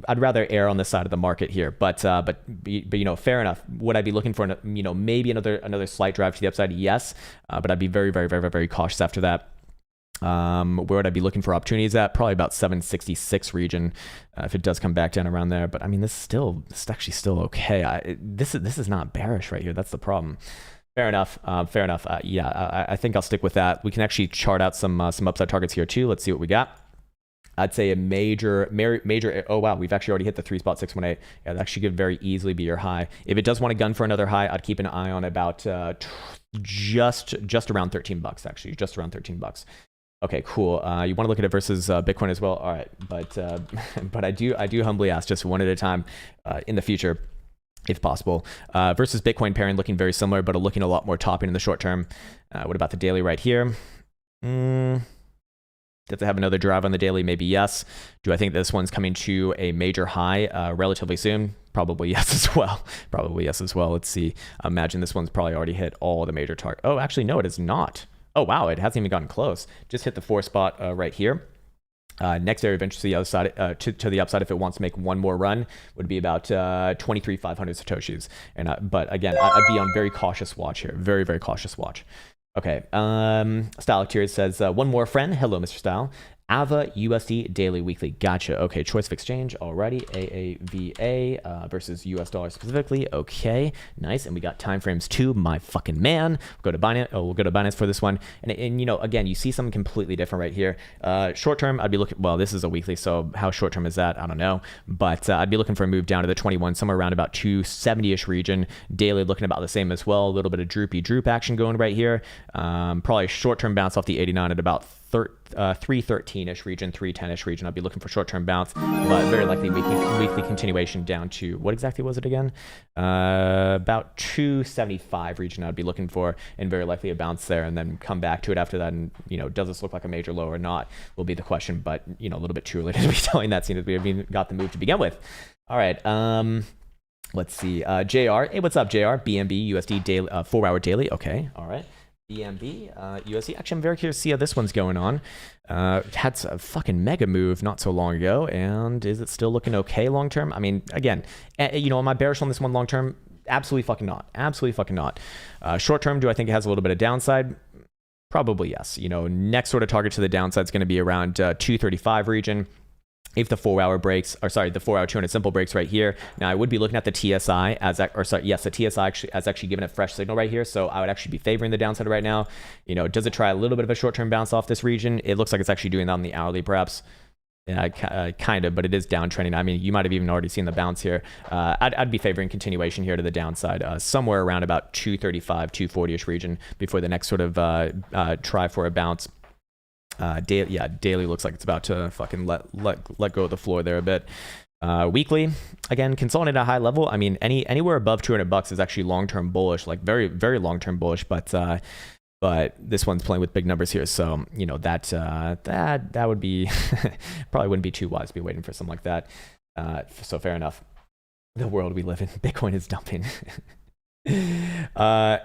I'd rather err on the side of the market here, but fair enough. Would I be looking for maybe another slight drive to the upside? Yes, but I'd be very, very, very, very cautious after that. Where would I be looking for opportunities at? Probably about 766 region, if it does come back down around there. But I mean, this is actually still okay. This is not bearish right here. That's the problem. Fair enough. Yeah, I think I'll stick with that. We can actually chart out some upside targets here too. Let's see what we got. I'd say a major, oh wow, we've actually already hit the 3.618. Yeah, that actually could very easily be your high. If it does want to gun for another high, I'd keep an eye on about just around 13 bucks, actually, just around 13 bucks. Okay, cool. You want to look at it versus Bitcoin as well? All right, but I do humbly ask, just one at a time in the future, if possible. Versus Bitcoin pairing looking very similar, but looking a lot more topping in the short term. What about the daily right here? Does it have another drive on the daily? Maybe yes. Do I think this one's coming to a major high relatively soon? Probably yes as well. Let's see. Imagine this one's probably already hit all the major targets. Oh, actually, no, it is not. Oh, wow, it hasn't even gotten close. Just hit the 4 spot right here. Next area of interest to the other side, to the upside, if it wants to make one more run, would be about 23,500 satoshis. And but again, I'd be on very cautious watch here, very very cautious watch. Okay, Style Tier says one more friend. Hello, Mr. Style. AVA USD daily weekly. Gotcha. Okay, choice of exchange already. AAVA versus US dollar specifically. Okay, nice. And we got time frames too. My fucking man. We'll go to Binance. Oh, we'll go to Binance for this one. And you know, again, you see something completely different right here. Short term, I'd be looking. Well, this is a weekly, so how short term is that? I don't know. But I'd be looking for a move down to the 21, somewhere around about 270-ish region. Daily looking about the same as well. A little bit of droop action going right here. Probably short term bounce off the 89 at about 313-ish region, 310-ish region. I'll be looking for short-term bounce, but very likely weekly continuation down to, what exactly was it again? About 275 region I'd be looking for, and very likely a bounce there, and then come back to it after that. And, you know, does this look like a major low or not will be the question, but, you know, a little bit too early to be telling that, seeing as we haven't even got the move to begin with. All right, let's see. JR, hey, what's up, JR? BNB USD daily, 4-hour daily. Okay, all right. BNB, USD. Actually, I'm very curious to see how this one's going on. Had a fucking mega move not so long ago, and is it still looking okay long term? I mean, again, you know, am I bearish on this one long term? Absolutely fucking not. Absolutely fucking not. Short term, do I think it has a little bit of downside? Probably yes. You know, next sort of target to the downside is going to be around 235 region. If the 4-hour breaks, or sorry, the 4-hour 200 simple breaks right here. Now I would be looking at the TSI as, or sorry, yes, the TSI actually has actually given a fresh signal right here. So I would actually be favoring the downside right now. You know, does it try a little bit of a short-term bounce off this region? It looks like it's actually doing that on the hourly, perhaps. Yeah, kind of, but it is downtrending. I mean, you might have even already seen the bounce here. I'd be favoring continuation here to the downside, somewhere around about 235, 240-ish region before the next sort of try for a bounce. Daily looks like it's about to fucking let go of the floor there a bit. Weekly, again, consolidate at a high level. I mean, anywhere above $200 is actually long-term bullish, like very, very long-term bullish. But this one's playing with big numbers here, so you know that would be probably wouldn't be too wise to be waiting for something like that. So fair enough. The world we live in, Bitcoin is dumping. Krown,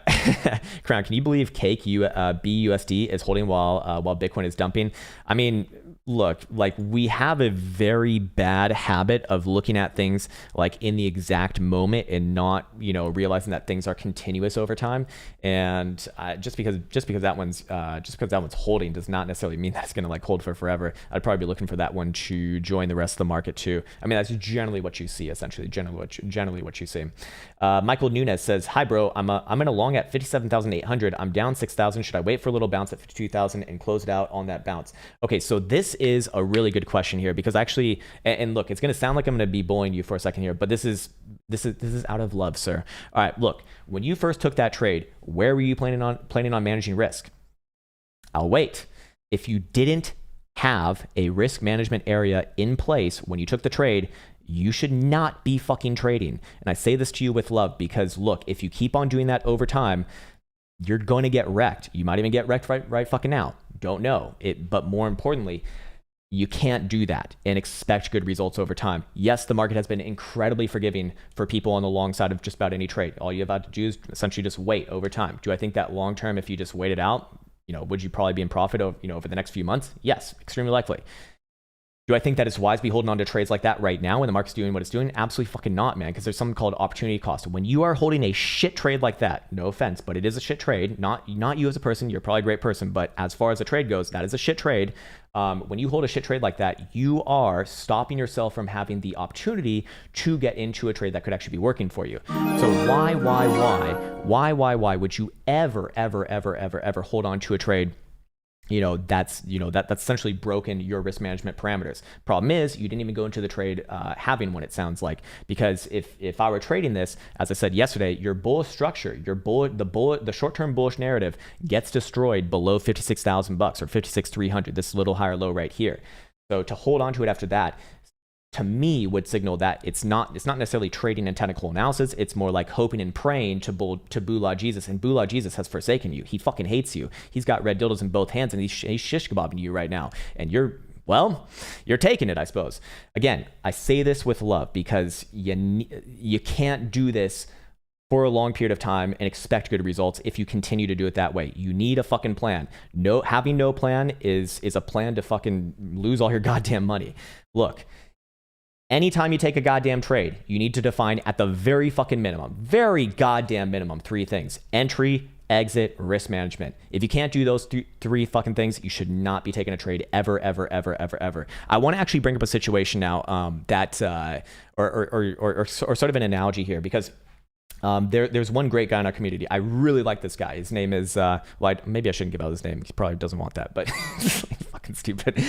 can you believe Cake BUSD is holding while Bitcoin is dumping? I mean, look, like we have a very bad habit of looking at things like in the exact moment and not, you know, realizing that things are continuous over time. And just because that one's holding does not necessarily mean that it's going to like hold for forever. I'd probably be looking for that one to join the rest of the market too. I mean, that's generally what you see, essentially. Generally what you see. Michael Nunez says, "Hi, bro. I'm in a long at 57,800. I'm down 6,000. Should I wait for a little bounce at 52,000 and close it out on that bounce?" Okay, so this is a really good question here because actually, and look, it's going to sound like I'm going to be bullying you for a second here, but this is out of love, sir. All right, look, when you first took that trade, where were you planning on managing risk? I'll wait. If you didn't have a risk management area in place when you took the trade, you should not be fucking trading. And I say this to you with love because look, if you keep on doing that over time, you're going to get wrecked. You might even get wrecked right fucking now. Don't know it, but more importantly, you can't do that and expect good results over time. Yes, the market has been incredibly forgiving for people on the long side of just about any trade. All you have to do is essentially just wait over time. Do I think that long term, if you just wait it out, you know, would you probably be in profit over, you know, over the next few months? Yes, extremely likely. Do I think that it's wise to be holding on to trades like that right now when the market's doing what it's doing? Absolutely fucking not, man, because there's something called opportunity cost. When you are holding a shit trade like that, no offense, but it is a shit trade, not you as a person, you're probably a great person, but as far as the trade goes, that is a shit trade. When you hold a shit trade like that, you are stopping yourself from having the opportunity to get into a trade that could actually be working for you. So why would you ever hold on to a trade that's essentially broken your risk management parameters? Problem is, you didn't even go into the trade having one, it sounds like, because if I were trading this, as I said yesterday, your bullish structure, the short-term bullish narrative gets destroyed below 56,000 or 56,300. This little higher low right here. So to hold on to it after that, to me, would signal that it's not necessarily trading in technical analysis. It's more like hoping and praying to Bula Jesus, and Bula Jesus has forsaken you. He fucking hates you. He's got red dildos in both hands, and he's shish kebabbing you right now. And you're taking it, I suppose. Again, I say this with love because you can't do this for a long period of time and expect good results if you continue to do it that way. You need a fucking plan. Having no plan is a plan to fucking lose all your goddamn money. Look, anytime you take a goddamn trade, you need to define at the very fucking minimum, very goddamn minimum, 3 things: entry, exit, risk management. If you can't do those three fucking things, you should not be taking a trade ever, ever, ever, ever, ever. I want to actually bring up a situation now or sort of an analogy here, because there's one great guy in our community. I really like this guy. His name is, maybe I shouldn't give out his name. He probably doesn't want that, but fucking stupid.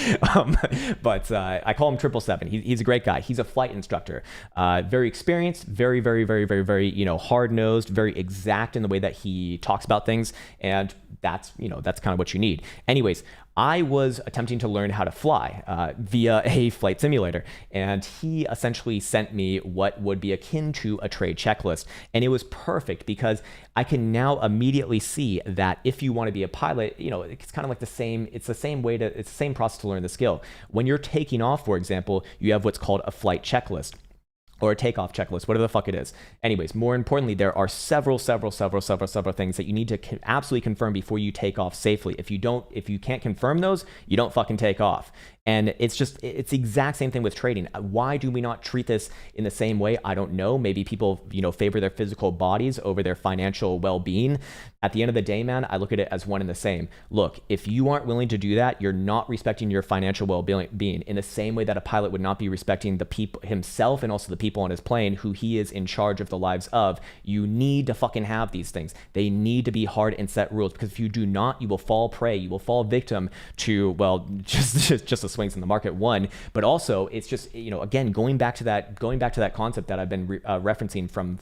But I call him 777. He's a great guy. He's a flight instructor, very experienced, very, very, very, very, very, hard-nosed, very exact in the way that he talks about things. And that's kind of what you need. Anyways, I was attempting to learn how to fly via a flight simulator, and he essentially sent me what would be akin to a trade checklist. And it was perfect because I can now immediately see that if you want to be a pilot, it's kind of like it's the same process to learn the skill. When you're taking off, for example, you have what's called a flight checklist, or a takeoff checklist, whatever the fuck it is. Anyways, more importantly, there are several things that you need to absolutely confirm before you take off safely. If you can't confirm those, you don't fucking take off. And it's the exact same thing with trading. Why do we not treat this in the same way? I don't know. Maybe people, favor their physical bodies over their financial well-being. At the end of the day, man, I look at it as one and the same. Look, if you aren't willing to do that, you're not respecting your financial well-being in the same way that a pilot would not be respecting the people himself and also the people on his plane who he is in charge of the lives of. You need to fucking have these things. They need to be hard and set rules, because if you do not, you will fall prey. You will fall victim to, well, just the swings in the market, one, but also it's just, again, going back to that concept that I've been referencing from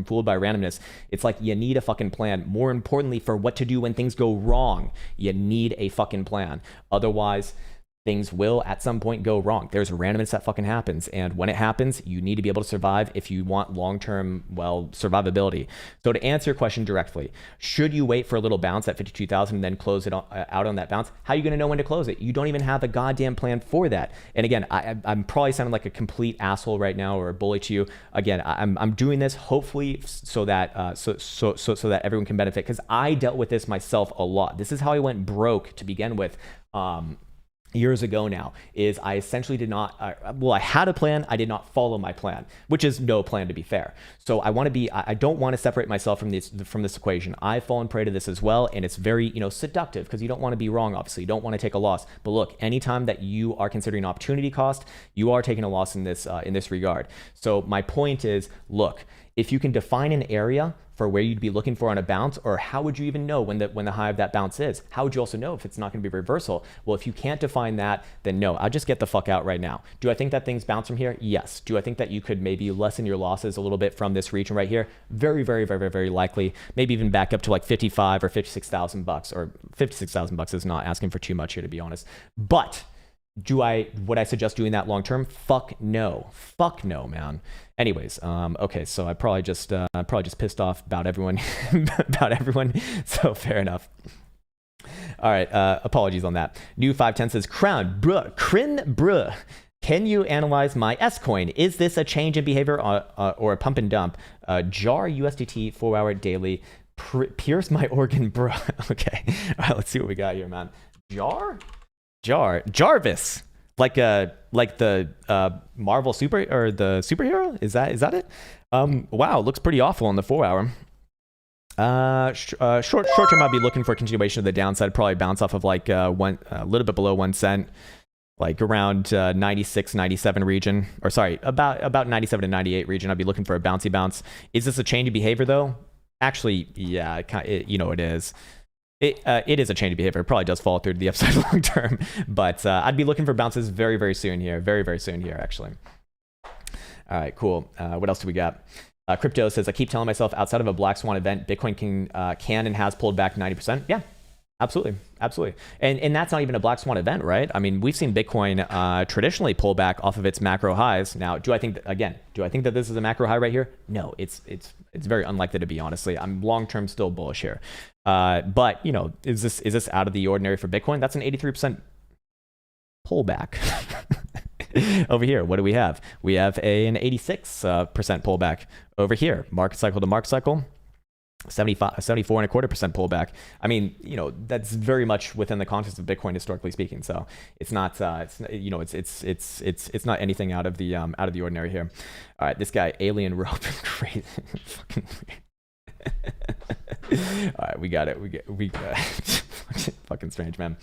Fooled by Randomness. It's like you need a fucking plan. More importantly, for what to do when things go wrong, you need a fucking plan. Otherwise, things will at some point go wrong. There's randomness that fucking happens. And when it happens, you need to be able to survive if you want long-term, survivability. So to answer your question directly, should you wait for a little bounce at 52,000 and then close it out on that bounce? How are you going to know when to close it? You don't even have a goddamn plan for that. And again, I'm probably sounding like a complete asshole right now, or a bully to you. Again, I'm doing this hopefully so that so that everyone can benefit, because I dealt with this myself a lot. This is how I went broke to begin with. Years ago now, is I essentially did not, I had a plan, I did not follow my plan, which is no plan, to be fair. So I don't want to separate myself from this equation. I've fallen prey to this as well, and it's very, seductive, because you don't want to be wrong, obviously. You don't want to take a loss. But look, anytime that you are considering opportunity cost, you are taking a loss in this regard. So my point is, look, if you can define an area for where you'd be looking for on a bounce, or how would you even know when the high of that bounce is? How would you also know if it's not going to be reversal? Well, if you can't define that, then no, I'll just get the fuck out right now. Do I think that things bounce from here? Yes. Do I think that you could maybe lessen your losses a little bit from this region right here? Very, very, very, very, very likely. Maybe even back up to like 55 or 56,000 bucks, or 56,000 bucks is not asking for too much here, to be honest. But would I suggest doing that long term? Fuck no, man. Anyways, okay, so I probably just pissed off about everyone, So fair enough. All right, apologies on that. New 510 says, Krown, bruh. Can you analyze my S coin? Is this a change in behavior or a pump and dump? Jar USDT 4-hour daily. Pierce my organ, bruh. Okay, all right, let's see what we got here, man. Jarvis, like the Marvel superhero. Is that it? Wow, looks pretty awful on the 4-hour. Short term, I'd be looking for a continuation of the downside. Probably bounce off of like a little bit below 1 cent, like around 96, 97 region, or sorry, about 97 to 98 region. I'd be looking for a bouncy bounce. Is this a change of behavior though? Actually, yeah, it is. It is a change of behavior. It probably does fall through to the upside long term, but I'd be looking for bounces very, very soon here. Very, very soon here, actually. All right, cool. What else do we got? Crypto says, I keep telling myself outside of a black swan event, Bitcoin can and has pulled back 90%. Yeah, absolutely. And that's not even a black swan event, right? I mean, we've seen Bitcoin traditionally pull back off of its macro highs. Now, do I think that this is a macro high right here? No, it's very unlikely to be, honestly. I'm long-term still bullish here. But, is this out of the ordinary for Bitcoin? That's an 83% pullback. Over here, what do we have? We have an 86% pullback. Over here, market cycle to market cycle, 74.25% pullback. I mean, that's very much within the context of Bitcoin, historically speaking. So it's not, it's not anything out of the ordinary here. All right, this guy, alien rope, crazy, fucking weird. All right, we got it. We got fucking strange, man.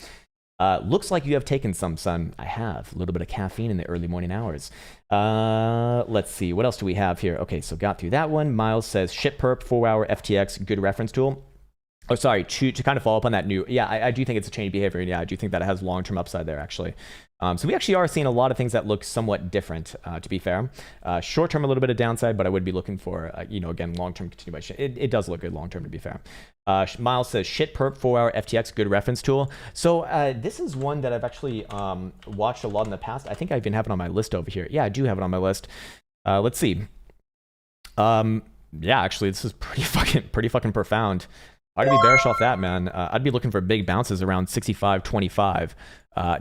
Looks like you have taken some, son. I have a little bit of caffeine in the early morning hours. Let's see. What else do we have here? Okay, so got through that one. Miles says, shit perp, 4-hour FTX, good reference tool. Oh, sorry, to kind of follow up on that new. Yeah, I do think it's a change behavior. And yeah, I do think that it has long-term upside there, actually. So we actually are seeing a lot of things that look somewhat different, to be fair. Short-term, a little bit of downside, but I would be looking for, again, long-term continuation. It does look good long-term, to be fair. Miles says, shit perp, 4-hour FTX, good reference tool. So this is one that I've actually watched a lot in the past. I think I even have it on my list over here. Yeah, I do have it on my list. Let's see. Yeah, actually, this is pretty fucking profound. I'd be bearish off that, man. I'd be looking for big bounces around 65.25.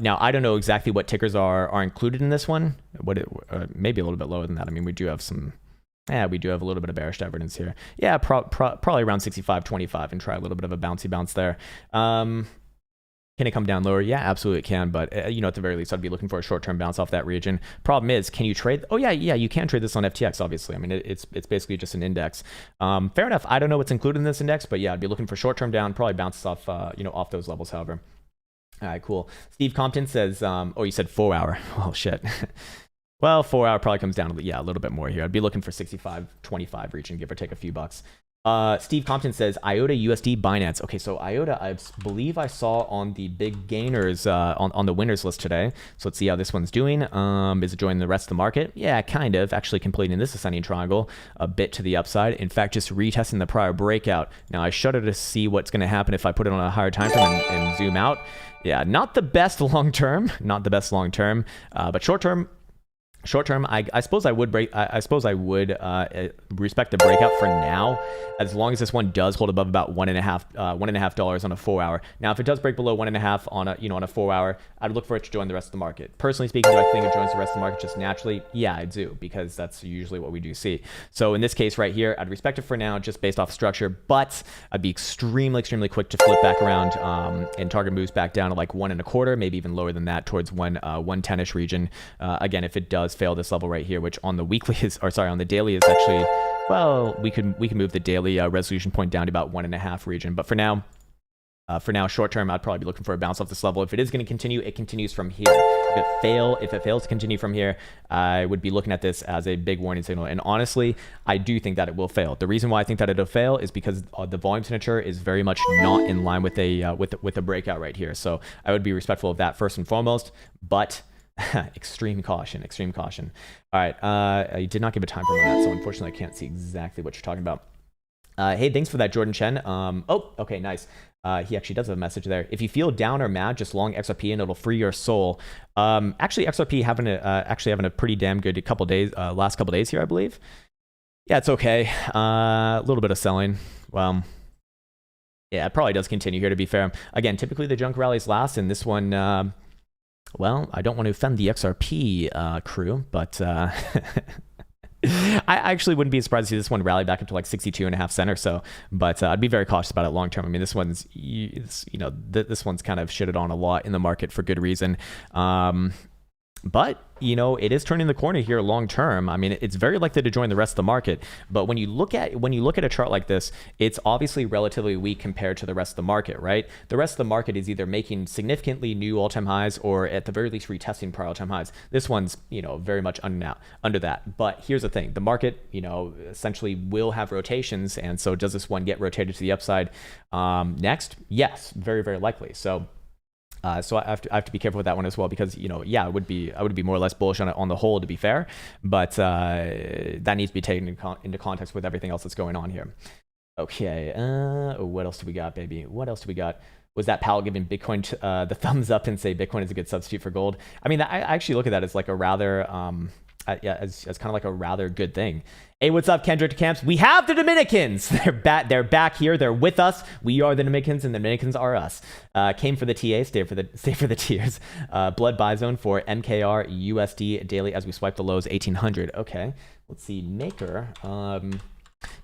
Now, I don't know exactly what tickers are included in this one. Maybe a little bit lower than that. I mean, we do have some. Yeah, we do have a little bit of bearish evidence here. Yeah, probably around 65.25 and try a little bit of a bouncy bounce there. Can it come down lower? Yeah, absolutely it can. But, at the very least, I'd be looking for a short-term bounce off that region. Problem is, can you trade? Oh, yeah, you can trade this on FTX, obviously. I mean, it's basically just an index. Fair enough. I don't know what's included in this index, but yeah, I'd be looking for short-term down, probably bounces off, off those levels, however. All right, cool. Steve Compton says, oh, you said 4-hour. Oh, shit. Well, 4-hour probably comes down to, a little bit more here. I'd be looking for 65.25 region, give or take a few bucks. Steve Compton says IOTA USD Binance. Okay, so IOTA, I believe I saw on the big gainers on the winners list today. So let's see how this one's doing. Is it joining the rest of the market? Yeah, kind of. Actually completing this ascending triangle a bit to the upside. In fact, just retesting the prior breakout. Now I shudder to see what's going to happen if I put it on a higher time frame and zoom out. Yeah, not the best long term. Not the best long term, but short term. Short term, I suppose I would respect the breakout for now, as long as this one does hold above about $1.5 on a 4-hour. Now, if it does break below 1.5 on a on a 4-hour, I'd look for it to join the rest of the market. Personally speaking, do I think it joins the rest of the market just naturally? Yeah, I do, because that's usually what we do see. So in this case right here, I'd respect it for now, just based off structure, but I'd be extremely quick to flip back around and target moves back down to like 1.25, maybe even lower than that, towards 110ish region. Again, if it does fail this level right here, which on the weekly is, or sorry, on the daily is actually, well, we can move the daily resolution point down to about 1.5 region. But for now, short term, I'd probably be looking for a bounce off this level. If it is going to continue, it continues from here. If it fails to continue from here, I would be looking at this as a big warning signal. And honestly, I do think that it will fail. The reason why I think that it'll fail is because the volume signature is very much not in line with a breakout right here. So I would be respectful of that first and foremost, but extreme caution. All right, I did not give a time frame on that, so unfortunately I can't see exactly what you're talking about. Hey, thanks for that, Jordan Chen. Oh, okay, nice. He actually does have a message there. If you feel down or mad, just long XRP and it'll free your soul. Actually, XRP having a pretty damn good last couple days here, I believe. Yeah, it's okay. A little bit of selling. Well, yeah, it probably does continue here, to be fair. Again, typically the junk rallies last, and this one, well, I don't want to offend the XRP crew, but I actually wouldn't be surprised to see this one rally back up to like 62.5 cents or so. But I'd be very cautious about it long term. I mean, this one's, this one's kind of shitted on a lot in the market for good reason. But, it is turning the corner here long term. I mean, it's very likely to join the rest of the market. But when you look at a chart like this, it's obviously relatively weak compared to the rest of the market, right? The rest of the market is either making significantly new all-time highs or at the very least retesting prior all-time highs. This one's, very much under that. But here's the thing. The market, essentially will have rotations. And so does this one get rotated to the upside next? Yes, very, very likely. So I have to be careful with that one as well, because I would be more or less bullish on it on the whole, to be fair, but that needs to be taken into context with everything else that's going on here. Okay, what else do we got, baby? What else do we got? Was that Powell giving Bitcoin the thumbs up and say Bitcoin is a good substitute for gold? I mean, I actually look at that as like a rather yeah, as kind of like a rather good thing. Hey, what's up, Kendrick Camps? We have the Dominicans. They're back here. They're with us. We are the Dominicans, and the Dominicans are us. Came for the TA, stay for the tiers. Blood buy zone for MKR USD daily as we swipe the lows 1800. Okay, let's see. Maker.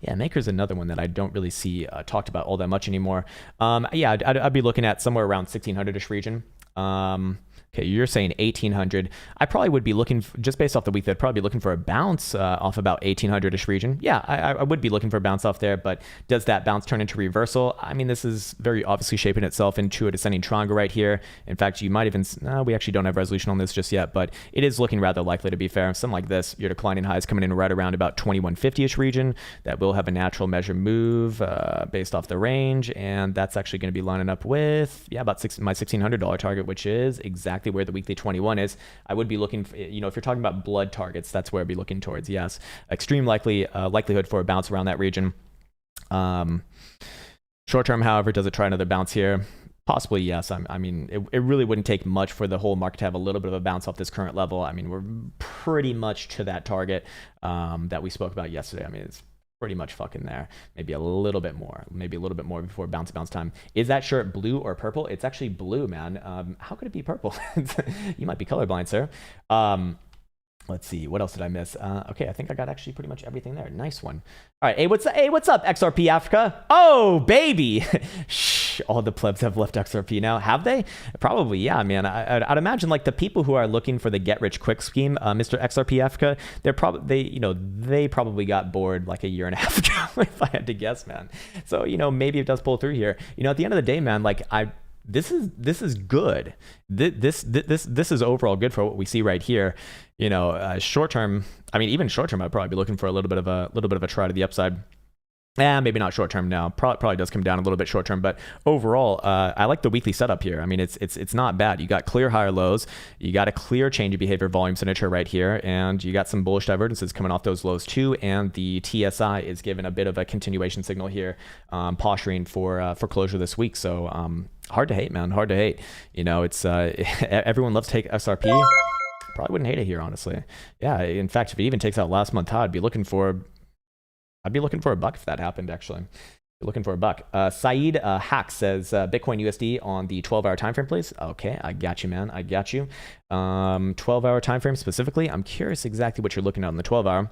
Yeah, Maker's another one that I don't really see talked about all that much anymore. Yeah, I'd be looking at somewhere around 1600-ish region. Okay, you're saying 1800. I probably would be looking, just based off the week, I'd probably be looking for a bounce off about 1800-ish region. Yeah, I would be looking for a bounce off there, but does that bounce turn into reversal? I mean, this is very obviously shaping itself into a descending triangle right here. In fact, you might even, we actually don't have resolution on this just yet, but it is looking rather likely to be fair. Something like this, your declining highs coming in right around about 2150-ish region. That will have a natural measure move based off the range, and that's actually going to be lining up with, yeah, about my $1,600 target, which is exactly where the weekly 21 is. I would be looking for, if you're talking about blood targets, that's where I'd be looking towards. Yes, extreme likelihood for a bounce around that region. Short term, however, does it try another bounce here? Possibly, yes. I mean, it really wouldn't take much for the whole market to have a little bit of a bounce off this current level. I mean, we're pretty much to that target that we spoke about yesterday. I mean, it's pretty much fucking there. Maybe a little bit more before bounce time. Is that shirt blue or purple? It's actually blue, man. How could it be purple? You might be colorblind, sir. Let's see, what else did I miss? Okay, I think I got actually pretty much everything there. Nice one. All right, hey, what's up, XRP Africa? Oh, baby. Shh, all the plebs have left XRP now. Have they? Probably, yeah, man. I'd imagine like the people who are looking for the get rich quick scheme, Mr. XRP Africa, they probably got bored like a year and a half ago, if I had to guess, man. So, maybe it does pull through here. At the end of the day, man, like this is good. This is overall good for what we see right here. Short term. I mean, even short term, I'd probably be looking for a little bit of a try to the upside. Maybe not short term now. Probably does come down a little bit short term, but overall, I like the weekly setup here. I mean, it's not bad. You got clear higher lows, you got a clear change of behavior volume signature right here, and you got some bullish divergences coming off those lows too. And the TSI is given a bit of a continuation signal here, posturing for closure this week. So hard to hate, man. Hard to hate. It's everyone loves to take SRP. Probably wouldn't hate it here, honestly. Yeah. In fact, if it even takes out last month high, I'd be looking for a buck if that happened, actually. Looking for a buck. Saeed Hack says Bitcoin USD on the 12-hour time frame, please. Okay, I got you, man. I got you. 12-hour time frame specifically. I'm curious exactly what you're looking at on the 12-hour.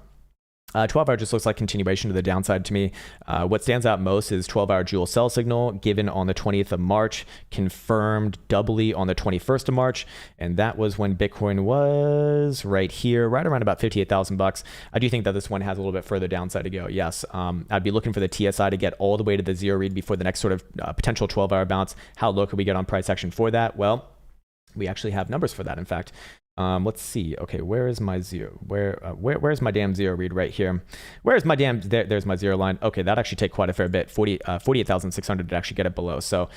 12-hour just looks like continuation to the downside to me. What stands out most is 12-hour jewel sell signal given on the 20th of March, confirmed doubly on the 21st of March, and that was when Bitcoin was right here, right around about 58,000 bucks. I do think that this one has a little bit further downside to go. Yes, I'd be looking for the TSI to get all the way to the zero read before the next sort of potential 12-hour bounce. How low could we get on price action for that? Well, we actually have numbers for that, in fact. Let's see. Okay, where is my zero? Where's my damn zero read right here? Where's my damn, there's my zero line. Okay, that actually take quite a fair bit, 48,600 to actually get it below. So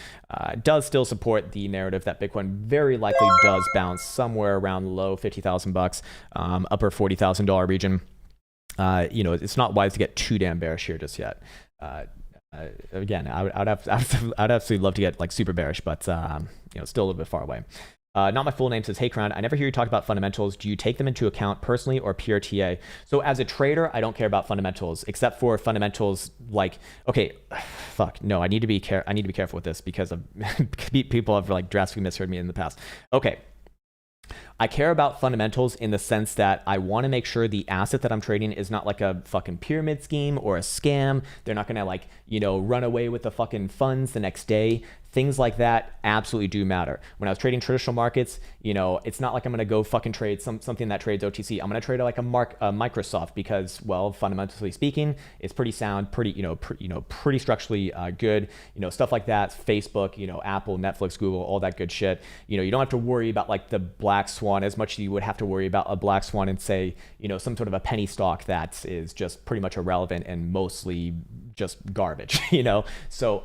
it does still support the narrative that Bitcoin very likely does bounce somewhere around low 50,000 bucks, upper $40,000 region. It's not wise to get too damn bearish here just yet. Again, I'd absolutely love to get like super bearish, but still a little bit far away. Not my full name says, hey, Krown, I never hear you talk about fundamentals. Do you take them into account personally or pure TA? So as a trader, I don't care about fundamentals, except for fundamentals like, okay, fuck, no, I need to be careful with this because of people have like drastically misheard me in the past. Okay. I care about fundamentals in the sense that I want to make sure the asset that I'm trading is not like a fucking pyramid scheme or a scam. They're not going to run away with the fucking funds the next day. Things like that absolutely do matter. When I was trading traditional markets, it's not like I'm going to go fucking trade something that trades OTC. I'm going to trade like a Microsoft because, well, fundamentally speaking, it's pretty sound, pretty structurally good. Stuff like that. Facebook, Apple, Netflix, Google, all that good shit. You don't have to worry about like the black swan as much as you would have to worry about a black swan and say, some sort of a penny stock that is just pretty much irrelevant and mostly just garbage. So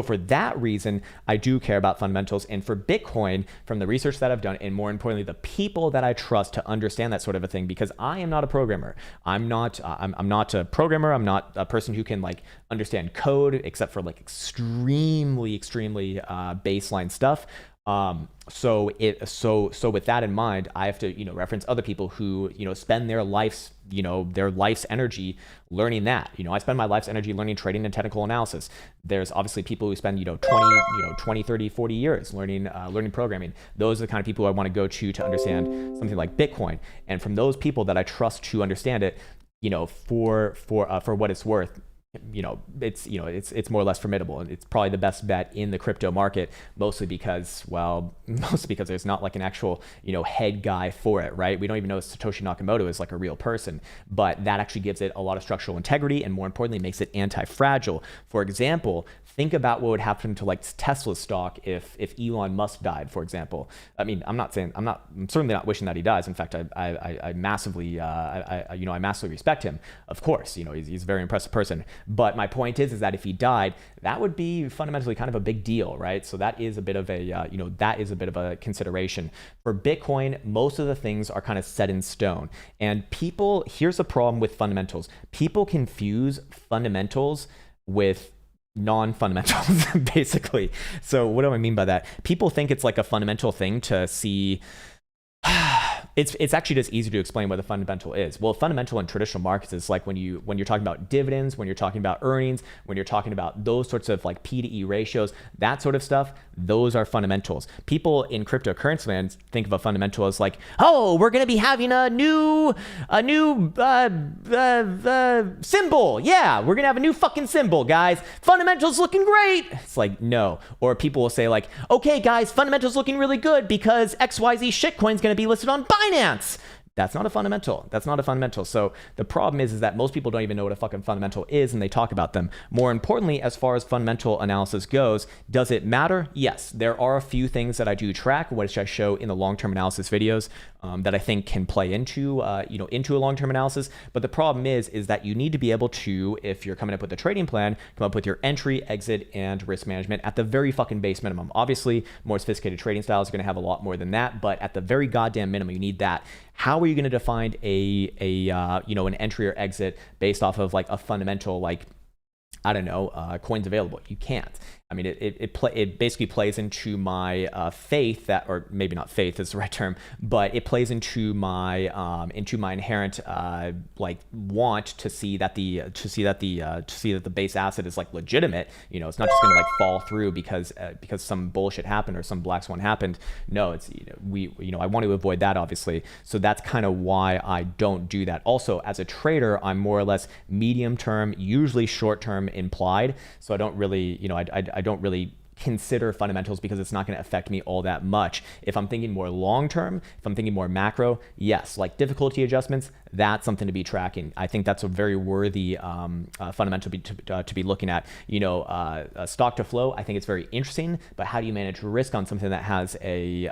for that reason, I do care about fundamentals. And for Bitcoin, from the research that I've done, and more importantly, the people that I trust to understand that sort of a thing, because I am not a programmer. I'm not a programmer. I'm not a person who can like understand code except for like extremely baseline stuff. So with that in mind, I have to, reference other people who, spend their life's energy learning that. I spend my life's energy learning trading and technical analysis. There's obviously people who spend, 20, 30, 40 years learning programming. Those are the kind of people I want to go to understand something like Bitcoin. And from those people that I trust to understand it, for what it's worth, it's more or less formidable. It's probably the best bet in the crypto market, mostly because there's not like an actual, head guy for it, right? We don't even know if Satoshi Nakamoto is like a real person, but that actually gives it a lot of structural integrity and more importantly makes it anti-fragile. For example, think about what would happen to like Tesla stock if Elon Musk died, for example. I mean, I'm certainly not wishing that he dies. In fact, I massively respect him. Of course, he's a very impressive person. But my point is that if he died, that would be fundamentally kind of a big deal, right? So that is a bit of a consideration. For Bitcoin, most of the things are kind of set in stone. And here's the problem with fundamentals. People confuse fundamentals with non-fundamentals, basically. So what do I mean by that? People think it's like a fundamental thing to see. It's actually just easy to explain what a fundamental is. Well, fundamental in traditional markets is like when you're talking about dividends, when you're talking about earnings, when you're talking about those sorts of like P to E ratios, that sort of stuff, those are fundamentals. People in cryptocurrency land think of a fundamental as like, oh, we're gonna be having a new symbol. Yeah, we're gonna have a new fucking symbol, guys. Fundamentals looking great. It's like, no. Or people will say like, okay, guys, fundamentals looking really good because XYZ shitcoin's gonna be listed on Binance. That's not a fundamental. That's not a fundamental. So the problem is that most people don't even know what a fucking fundamental is and they talk about them. More importantly, as far as fundamental analysis goes, does it matter? Yes. There are a few things that I do track, which I show in the long-term analysis videos that I think can play into a long-term analysis. But the problem is that you need to be able to, if you're coming up with a trading plan, come up with your entry, exit, and risk management at the very fucking base minimum. Obviously, more sophisticated trading styles are going to have a lot more than that, but at the very goddamn minimum, you need that. How are you going to define an entry or exit based off of like a fundamental, like, I don't know, coins available? You can't. I mean, it basically plays into my faith that, or maybe not faith is the right term, but it plays into my inherent like want to see that the base asset is like legitimate. It's not just going to like fall through because some bullshit happened or some black swan happened. No, it's I want to avoid that, obviously. So that's kind of why I don't do that. Also, as a trader, I'm more or less medium term, usually short term implied. So I don't really, I don't really consider fundamentals because it's not going to affect me all that much. If I'm thinking more long term, if I'm thinking more macro, yes, like difficulty adjustments, that's something to be tracking. I think that's a very worthy fundamental to be looking at. Stock to flow, I think it's very interesting, but how do you manage risk on something that has a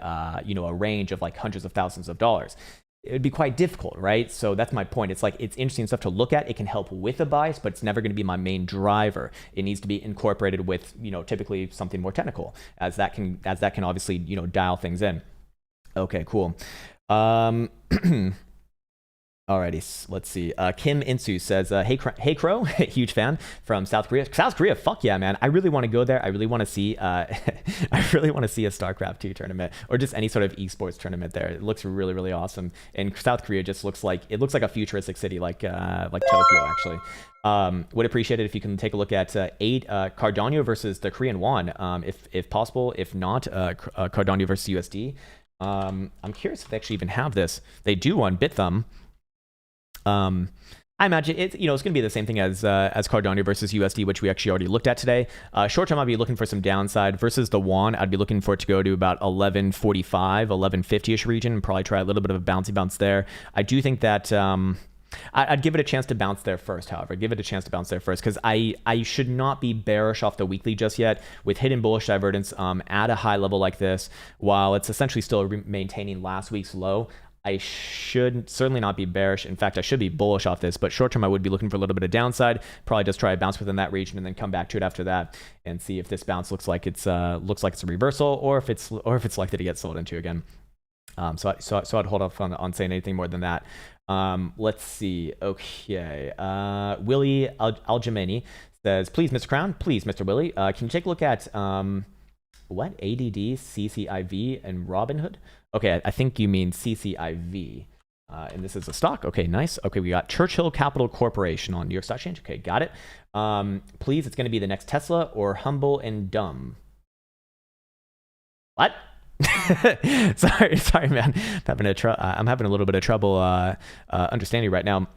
range of like hundreds of thousands of dollars? It would be quite difficult, right? So that's my point. It's like, it's interesting stuff to look at. It can help with a bias, but it's never going to be my main driver. It needs to be incorporated with, typically something more technical, as that can obviously, dial things in. Okay, cool. Alrighty, let's see. Kim Insu says, hey Crow, huge fan from South Korea. South Korea, fuck yeah, man. I really want to go there. I really want to see a StarCraft 2 tournament or just any sort of esports tournament there. It looks really, really awesome. And South Korea just looks like a futuristic city like Tokyo, actually. Would appreciate it if you can take a look at Cardano versus the Korean won, if possible. If not, Cardano versus USD. I'm curious if they actually even have this. They do on BitThumb. I imagine it's going to be the same thing as Cardano versus USD, which we actually already looked at today. Short term, I'd be looking for some downside versus the won. I'd be looking for it to go to about 1145, 1150-ish region, and probably try a little bit of a bouncy bounce there. I do think that I'd give it a chance to bounce there first, however. Give it a chance to bounce there first, because I should not be bearish off the weekly just yet with hidden bullish divergence at a high level like this, while it's essentially still maintaining last week's low. I should certainly not be bearish. In fact, I should be bullish off this, but short term, I would be looking for a little bit of downside. Probably just try a bounce within that region and then come back to it after that and see if this bounce looks like it's a reversal or if it's likely to get sold into again. So I'd hold off on saying anything more than that. Let's see. Okay. Willie Aljameni says, please, Mr. Krown, please, Mr. Willie, can you take a look at What? ADD, CCIV, and Robinhood? Okay, I think you mean CCIV. And this is a stock. Okay, nice. Okay, we got Churchill Capital Corporation on New York Stock Exchange. Okay, got it. Please, it's going to be the next Tesla or Humble and Dumb. What? sorry, man. I'm having a little bit of trouble understanding right now.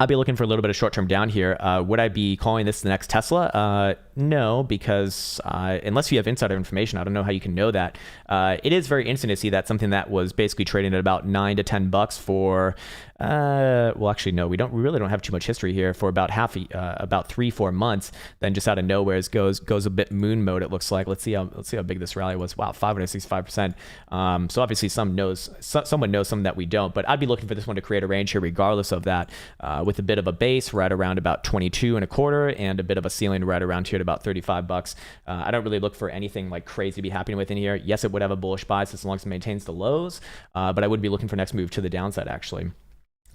I'll be looking for a little bit of short-term down here. Would I be calling this the next Tesla? No, because unless you have insider information, I don't know how you can know that. It is very interesting to see that something that was basically trading at about $9 to $10 for, well, actually, no, we really don't have too much history here, for about about 3-4 months. Then just out of nowhere, it goes a bit moon mode. It looks like. Let's see how big this rally was. Wow, 565%. So obviously, someone knows something that we don't. But I'd be looking for this one to create a range here, regardless of that. With a bit of a base right around about 22.25 and a bit of a ceiling right around here at about $35. I don't really look for anything like crazy to be happening with in here. Yes, it would have a bullish bias as long as it maintains the lows, but I would be looking for next move to the downside, actually.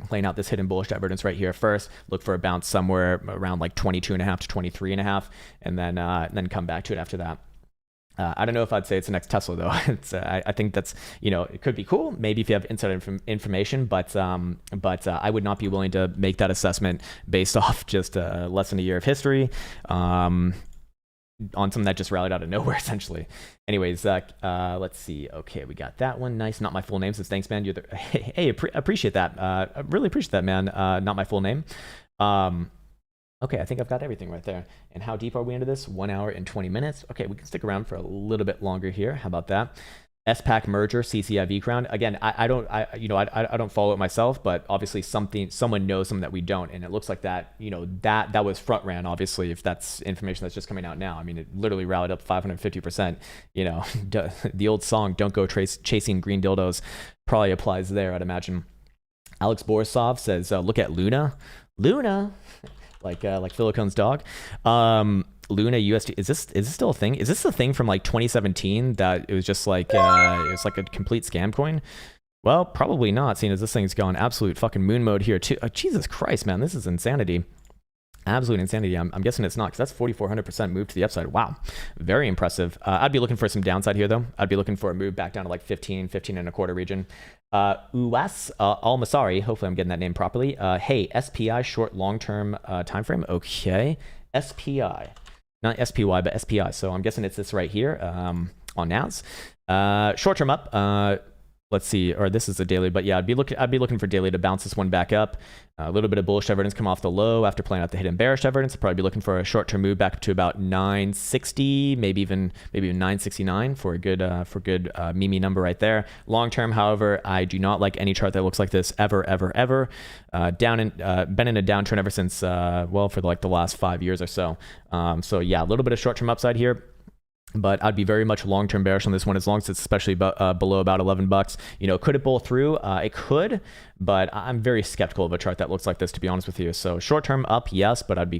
Playing out this hidden bullish divergence right here first. Look for a bounce somewhere around like 22.5 to 23.5, and then come back to it after that. I don't know if I'd say it's the next Tesla though. I think that's, it could be cool. Maybe if you have insider information, but I would not be willing to make that assessment based off just less than a year of history on something that just rallied out of nowhere, essentially. Anyways, let's see. Okay, we got that one. Nice. Not my full name. Says thanks, man. Hey, appreciate that. I really appreciate that, man. Not my full name. Okay, I think I've got everything right there. And how deep are we into this? 1 hour and 20 minutes. Okay, we can stick around for a little bit longer here. How about that? SPAC merger, CCIV Krown. Again, I don't follow it myself, but obviously someone knows something that we don't, and it looks like that that was front ran. Obviously, if that's information that's just coming out now, I mean, it literally rallied up 550%. The old song "Don't Go Chasing Green Dildos" probably applies there, I'd imagine. Alex Borisov says, "Look at Luna." Like Philicone's dog. Luna USD, is this still a thing? Is this a thing from like 2017 that it was just like it's like a complete scam coin? Well, probably not, seeing as this thing's gone absolute fucking moon mode here too. Jesus Christ, man, this is insanity. Absolute insanity. I'm guessing it's not, because that's 4,400% move to the upside. Wow, very impressive. I'd be looking for some downside here though. I'd be looking for a move back down to like 15.25 region. Uwas Al-Masari, hopefully I'm getting that name properly. Hey, SPI short long-term time frame. Okay, SPI, not SPY, but SPI. So I'm guessing it's this right here on NAS. Short-term up. Let's see, or this is a daily, but yeah, I'd be looking for daily to bounce this one back up. A little bit of bullish divergence come off the low after playing out the hidden bearish divergence. I'd probably be looking for a short-term move back up to about 960, maybe even 969 for a good Mimi number right there. Long-term, however, I do not like any chart that looks like this ever. Been in a downtrend ever since for like the last 5 years or so. So yeah, a little bit of short-term upside here. But I'd be very much long-term bearish on this one, as long as it's especially below about $11. Could it pull through? It could, but I'm very skeptical of a chart that looks like this, to be honest with you. So short-term up, yes, but I'd be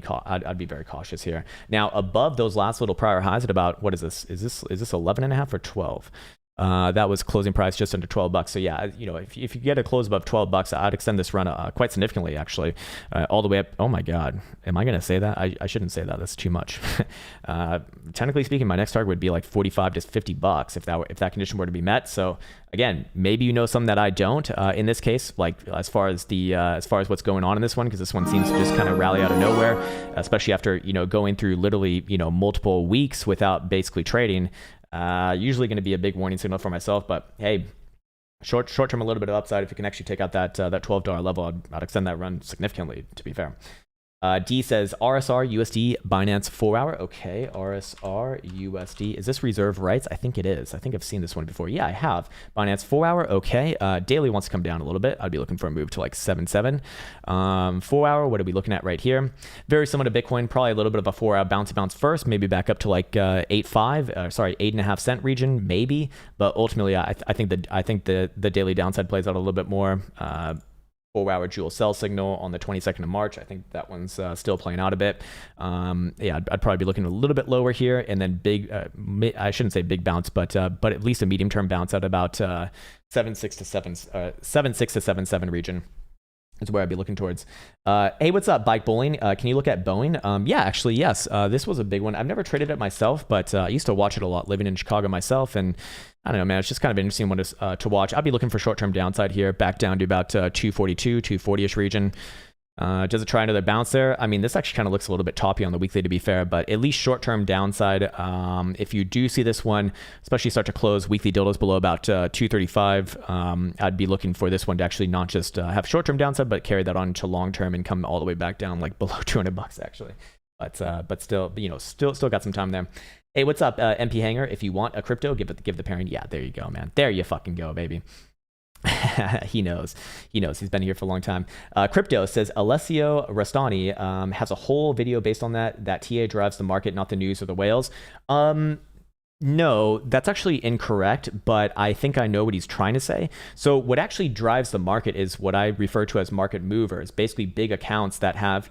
very cautious here. Now above those last little prior highs at about, what is this? Is this 11.5 or 12? That was closing price just under $12. So yeah, if you get a close above $12, I'd extend this run quite significantly, actually, all the way up. Oh my God, am I going to say that? I shouldn't say that. That's too much. Technically speaking, my next target would be like $45 to $50 if that condition were to be met. So again, maybe something that I don't. In this case, like as far as what's going on in this one, because this one seems to just kind of rally out of nowhere, especially after going through literally multiple weeks without basically trading. Usually going to be a big warning signal for myself, but hey, short term a little bit of upside. If you can actually take out that $12 level, I'd extend that run significantly, to be fair. D says RSR USD Binance 4 hour. Okay, RSR USD. Is this reserve rights? I think it is. I think I've seen this one before. Yeah, I have. Binance 4 hour. Okay. Daily wants to come down a little bit. I'd be looking for a move to like 7.7. 4 hour. What are we looking at right here? Very similar to Bitcoin. Probably a little bit of a 4 hour bounce first. Maybe back up to like 8.5 cent region, maybe. But ultimately, I think the daily downside plays out a little bit more. 4 hour jewel cell signal on the 22nd of March. I think that one's still playing out a bit. Yeah, I'd probably be looking a little bit lower here, and then big. I shouldn't say big bounce, but at least a medium term bounce at about 7.6 to 7.7 region. is where I'd be looking towards. Hey, what's up, Bike Bowling? Can you look at Boeing? Yeah, actually, yes. This was a big one. I've never traded it myself, but I used to watch it a lot living in Chicago myself. And I don't know, man, it's just kind of an interesting one to watch. I'd be looking for short-term downside here, back down to about 242, 240-ish region. Does it try another bounce there? I mean, this actually kind of looks a little bit toppy on the weekly, to be fair, but at least short-term downside. If you do see this one, especially start to close weekly dildos below about 235, I'd be looking for this one to actually not just have short-term downside, but carry that on to long-term and come all the way back down like below $200 actually. But still, still got some time there. Hey, what's up, MP Hanger? If you want a crypto, give the parent. Yeah, there you go, man. There you fucking go, baby. He knows. He's been here for a long time. Crypto says Alessio Rastani has a whole video based on that TA drives the market, not the news or the whales. No, that's actually incorrect, but I think I know what he's trying to say. So what actually drives the market is what I refer to as market movers, basically big accounts that have,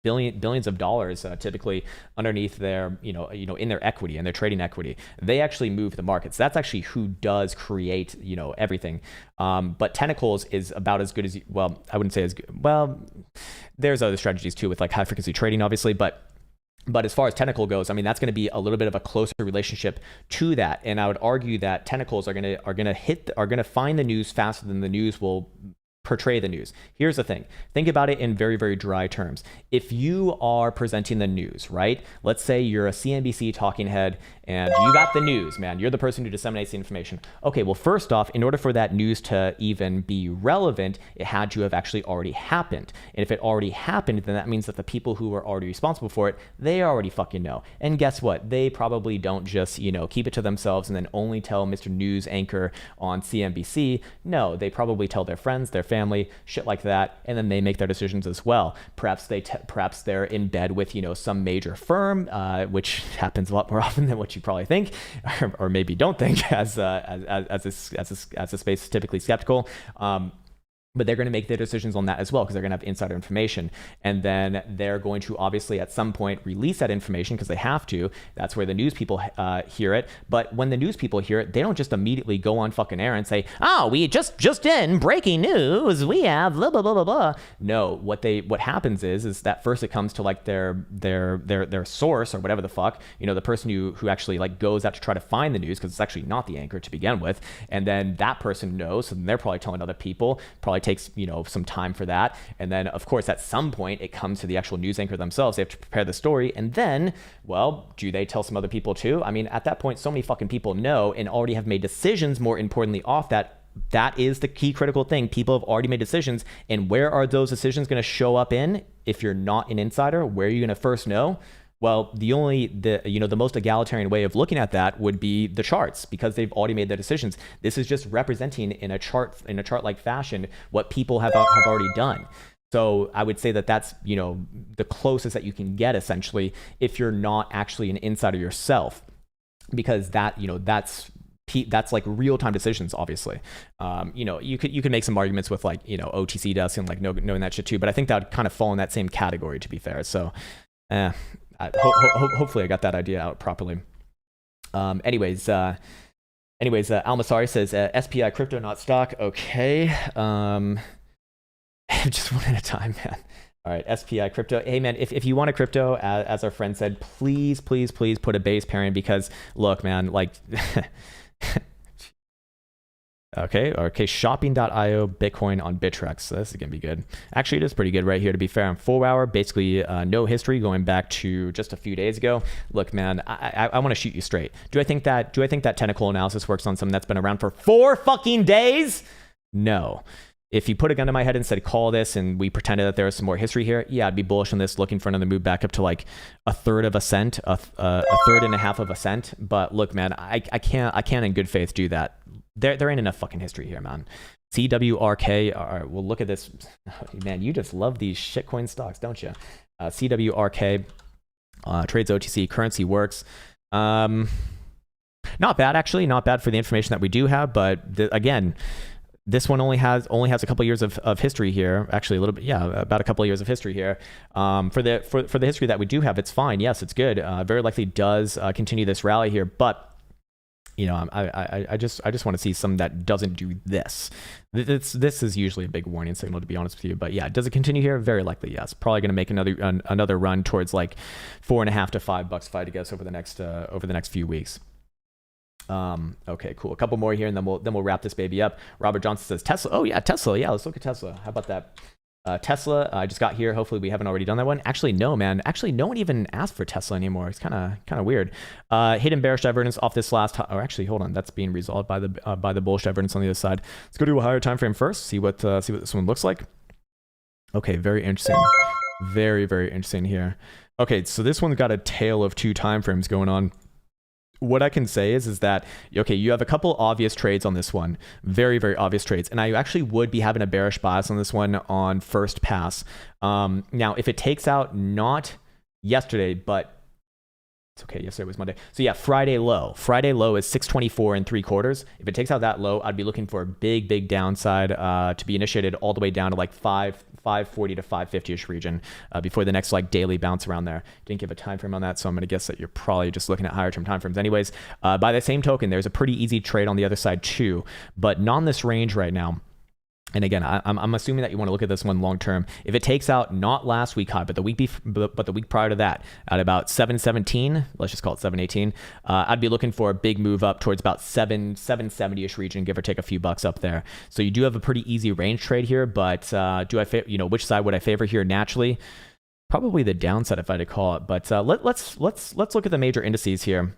billions of dollars typically underneath their in their equity and their trading equity. They actually move the markets. That's actually who does create everything. But Tentacles is about as good as I wouldn't say as good. Well, there's other strategies too with like high frequency trading obviously, but as far as Tentacle goes, I mean, that's going to be a little bit of a closer relationship to that. And I would argue that Tentacles are going to find the news faster than the news will portray the news. Here's the thing. Think about it in very, very dry terms. If you are presenting the news, right? Let's say you're a CNBC talking head and you got the news, man. You're the person who disseminates the information. Okay, well, first off, in order for that news to even be relevant, it had to have actually already happened. And if it already happened, then that means that the people who were already responsible for it, they already fucking know. And guess what? They probably don't just, keep it to themselves and then only tell Mr. News anchor on CNBC. No, they probably tell their friends, their family, shit like that, and then they make their decisions as well. Perhaps they're in bed with some major firm, which happens a lot more often than what you probably think, or maybe don't think, as a space typically skeptical. But they're going to make their decisions on that as well because they're going to have insider information. And then they're going to obviously at some point release that information because they have to. That's where the news people hear it. But when the news people hear it, they don't just immediately go on fucking air and say, oh, we just in breaking news, we have blah, blah, blah, blah, blah. No, what happens is that first it comes to like their source or whatever the fuck, the person who actually like goes out to try to find the news because it's actually not the anchor to begin with. And then that person knows, so then they're probably telling other people, probably takes some time for that, and then of course at some point it comes to the actual news anchor themselves. They have to prepare the story, and then do they tell some other people too? I mean, at that point so many fucking people know and already have made decisions, more importantly, off that. That is the key critical thing. People have already made decisions, and where are those decisions going to show up in? If you're not an insider, where are you going to first know? Well, the most egalitarian way of looking at that would be the charts, because they've already made their decisions. This is just representing in a chart-like fashion what people have already done. So I would say that that's the closest that you can get essentially if you're not actually an insider yourself, because that's like real-time decisions, obviously. You could make some arguments with like OTC desk and like knowing that shit too, but I think that would kind of fall in that same category, to be fair. So. Hopefully I got that idea out properly. Anyways, Almasari says SPI crypto, not stock. Okay. Just one at a time, man. All right, SPI crypto. Hey, man, if you want a crypto, as our friend said, please put a base pairing, because look, man, like. Okay, shopping.io, Bitcoin on Bittrex. So this is going to be good. Actually, it is pretty good right here, to be fair. On 4 hour, basically no history going back to just a few days ago. Look, man, I want to shoot you straight. Do I think that tentacle analysis works on something that's been around for 4 fucking days? No. If you put a gun to my head and said, call this, and we pretended that there was some more history here, yeah, I'd be bullish on this, looking for another move back up to like a third of a cent, a third and a half of a cent. But look, man, I can't in good faith do that. There ain't enough fucking history here, man. CWRK, all right, well, look at this. Man, you just love these shitcoin stocks, don't you? CWRK, trades OTC, currency works. Not bad, actually. Not bad for the information that we do have, but again, this one only has a couple years of history here. Actually, a little bit, yeah, about a couple of years of history here. For the history that we do have, it's fine. Yes, it's good. Very likely does continue this rally here, but I just want to see some that doesn't do this. This is usually a big warning signal, to be honest with you. But yeah, does it continue here? Very likely, yes. Probably going to make another run towards like $4.5 to $5 if I had to guess over the next few weeks. Okay, cool. A couple more here, and then we'll wrap this baby up. Robert Johnson says Tesla. Oh yeah, Tesla. Yeah, let's look at Tesla. How about that? Tesla, I just got here. Hopefully we haven't already done that one. Actually, no, man. Actually, no one even asked for Tesla anymore. It's kind of weird. Hidden bearish divergence off this last. Or actually, hold on. That's being resolved by the bullish divergence on the other side. Let's go to a higher time frame first. See what this one looks like. Okay, very interesting. Very, very interesting here. Okay, so this one's got a tale of two time frames going on. What I can say is that, okay, you have a couple obvious trades on this one, very, very obvious trades. And I actually would be having a bearish bias on this one on first pass. Now, if it takes out not yesterday, but it's okay, yesterday was Monday. So yeah, Friday low. Friday low is 624 3/4. If it takes out that low, I'd be looking for a big, big downside to be initiated all the way down to like 540 to 550-ish region before the next like daily bounce around there. Didn't give a time frame on that, so I'm gonna guess that you're probably just looking at higher term time frames anyways. By the same token, there's a pretty easy trade on the other side too, but not in this range right now. And again, I'm assuming that you want to look at this one long term. If it takes out not last week high, but the week prior to that, at about 717, let's just call it 718, I'd be looking for a big move up towards about 770-ish region, give or take a few bucks up there. So you do have a pretty easy range trade here, but which side would I favor here naturally? Probably the downside if I had to call it. But let's look at the major indices here.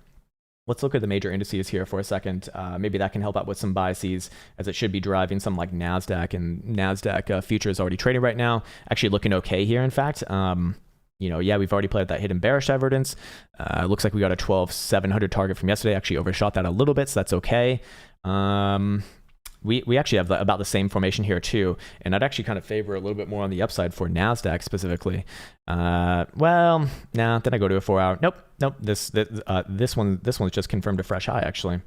Let's look at the major indices here for a second. Maybe that can help out with some biases, as it should be driving some like NASDAQ, and NASDAQ futures already trading right now. Actually looking okay here, in fact. Yeah, we've already played that hidden bearish divergence. Looks like we got a 12,700 target from yesterday. Actually overshot that a little bit, so that's okay. We actually have about the same formation here too, and I'd actually kind of favor a little bit more on the upside for NASDAQ specifically. Well, nah, then I go to a 4-hour. Nope. This one's just confirmed a fresh high actually.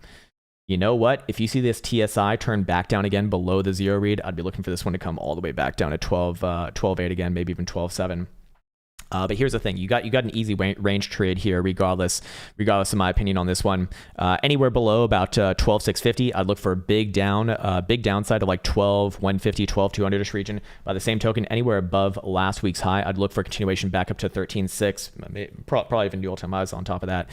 You know what? If you see this TSI turn back down again below the zero read, I'd be looking for this one to come all the way back down to 12.8 again, maybe even 12.7. But here's the thing, you got an easy range trade here, regardless of my opinion on this one. Anywhere below about 12,650, I'd look for a big downside of like 12,150, 12,200-ish region. By the same token, anywhere above last week's high, I'd look for a continuation back up to 13.6, probably even new all-time highs on top of that.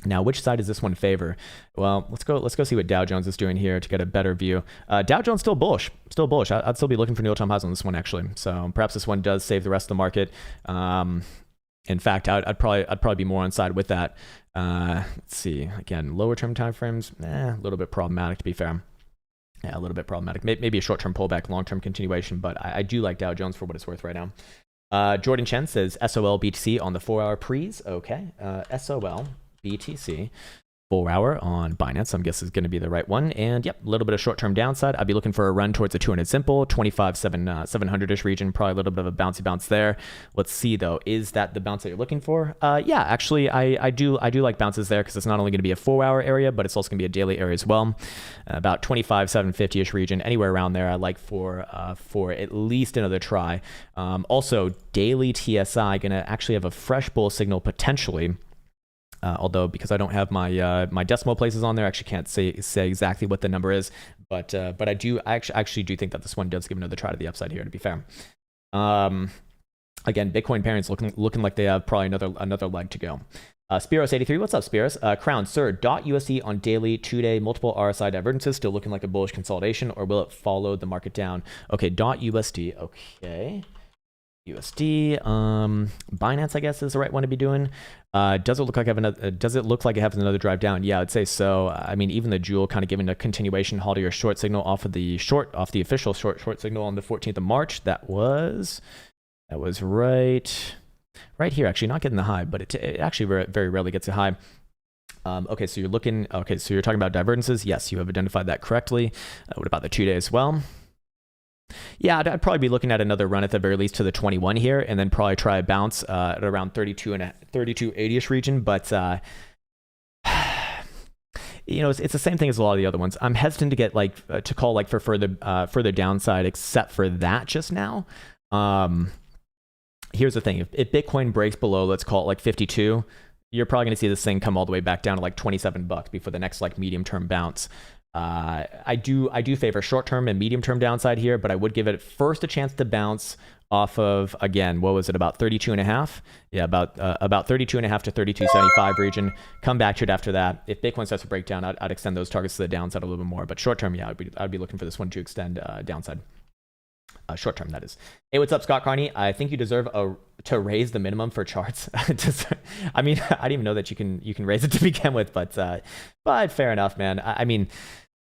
Now, which side does this one favor? Well, let's go see what Dow Jones is doing here to get a better view. Dow Jones still bullish. I'd still be looking for new all-time highs on this one actually. So perhaps this one does save the rest of the market. In fact, I'd probably be more on side with that. Let's see. Again, lower term time frames, a little bit problematic to be fair. Yeah, a little bit problematic. Maybe a short-term pullback, long-term continuation, but I do like Dow Jones for what it's worth right now. Jordan Chen says SOL BTC on the 4-hour pre's. Okay, SOL BTC 4-hour on Binance, I'm guessing is going to be the right one. And yep, a little bit of short-term downside. I'd be looking for a run towards a 200 simple, 700-ish region, probably a little bit of a bouncy bounce there. Let's see though, is that the bounce that you're looking for? Yeah, actually, I do like bounces there because it's not only going to be a 4-hour area, but it's also going to be a daily area as well. About 750-ish region, anywhere around there, I like for at least another try. Also, daily TSI going to actually have a fresh bull signal potentially. Although because I don't have my my decimal places on there, I actually can't say exactly what the number is. But I actually do think that this one does give another try to the upside here, to be fair. Again, Bitcoin parents looking like they have probably another leg to go. Spiros83, what's up, Spiros? Krown, sir, .USD on daily 2-day multiple RSI divergences, still looking like a bullish consolidation, or will it follow the market down? Okay, .USD, okay. USD, Binance, I guess, is the right one to be doing. Does it look like it has another drive down? Yeah, I'd say so. I mean, even the Jewel kind of giving a continuation halt or short signal off the official short signal on the 14th of March. That was right here. Actually, not getting the high, but it actually very rarely gets a high. Okay, so you're talking about divergences. Yes, you have identified that correctly. What about the 2-day as well? Yeah, I'd probably be looking at another run at the very least to the 21 here, and then probably try a bounce at around 3280-ish region. But it's the same thing as a lot of the other ones. I'm hesitant to get to call for further downside, except for that just now. Here's the thing: if Bitcoin breaks below, let's call it 52. you're probably going to see this thing come all the way back down to like $27 before the next like medium term bounce. I do favor short term and medium term downside here, but I would give it first a chance to bounce off of, again, what was it, about 32.5? Yeah, about 32.5 to 32.75 region. Come back to it after that. If Bitcoin starts to break down, I'd extend those targets to the downside a little bit more. But short term, yeah, I'd be looking for this one to extend downside. Short term, that is. Hey, what's up, Scott Carney? I think you deserve to raise the minimum for charts. I mean, I didn't even know that you can raise it to begin with, but fair enough, man. I mean,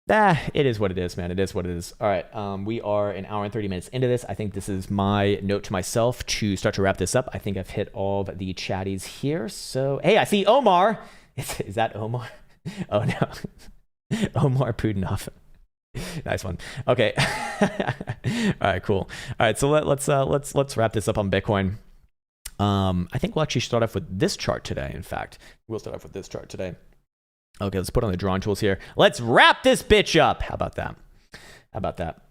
it is what it is, man. It is what it is. All right, we are an hour and 30 minutes into this. I think this is my note to myself to start to wrap this up. I think I've hit all of the chatties here. So, hey, I see Omar. Is that Omar? Oh no, Omar Pudinoff. Nice one. Okay. All right, cool. All right, so let's wrap this up on Bitcoin. I think we'll actually start off with this chart today. In fact, we'll start off with this chart today. Okay, let's put on the drawing tools here. Let's wrap this bitch up. How about that? How about that?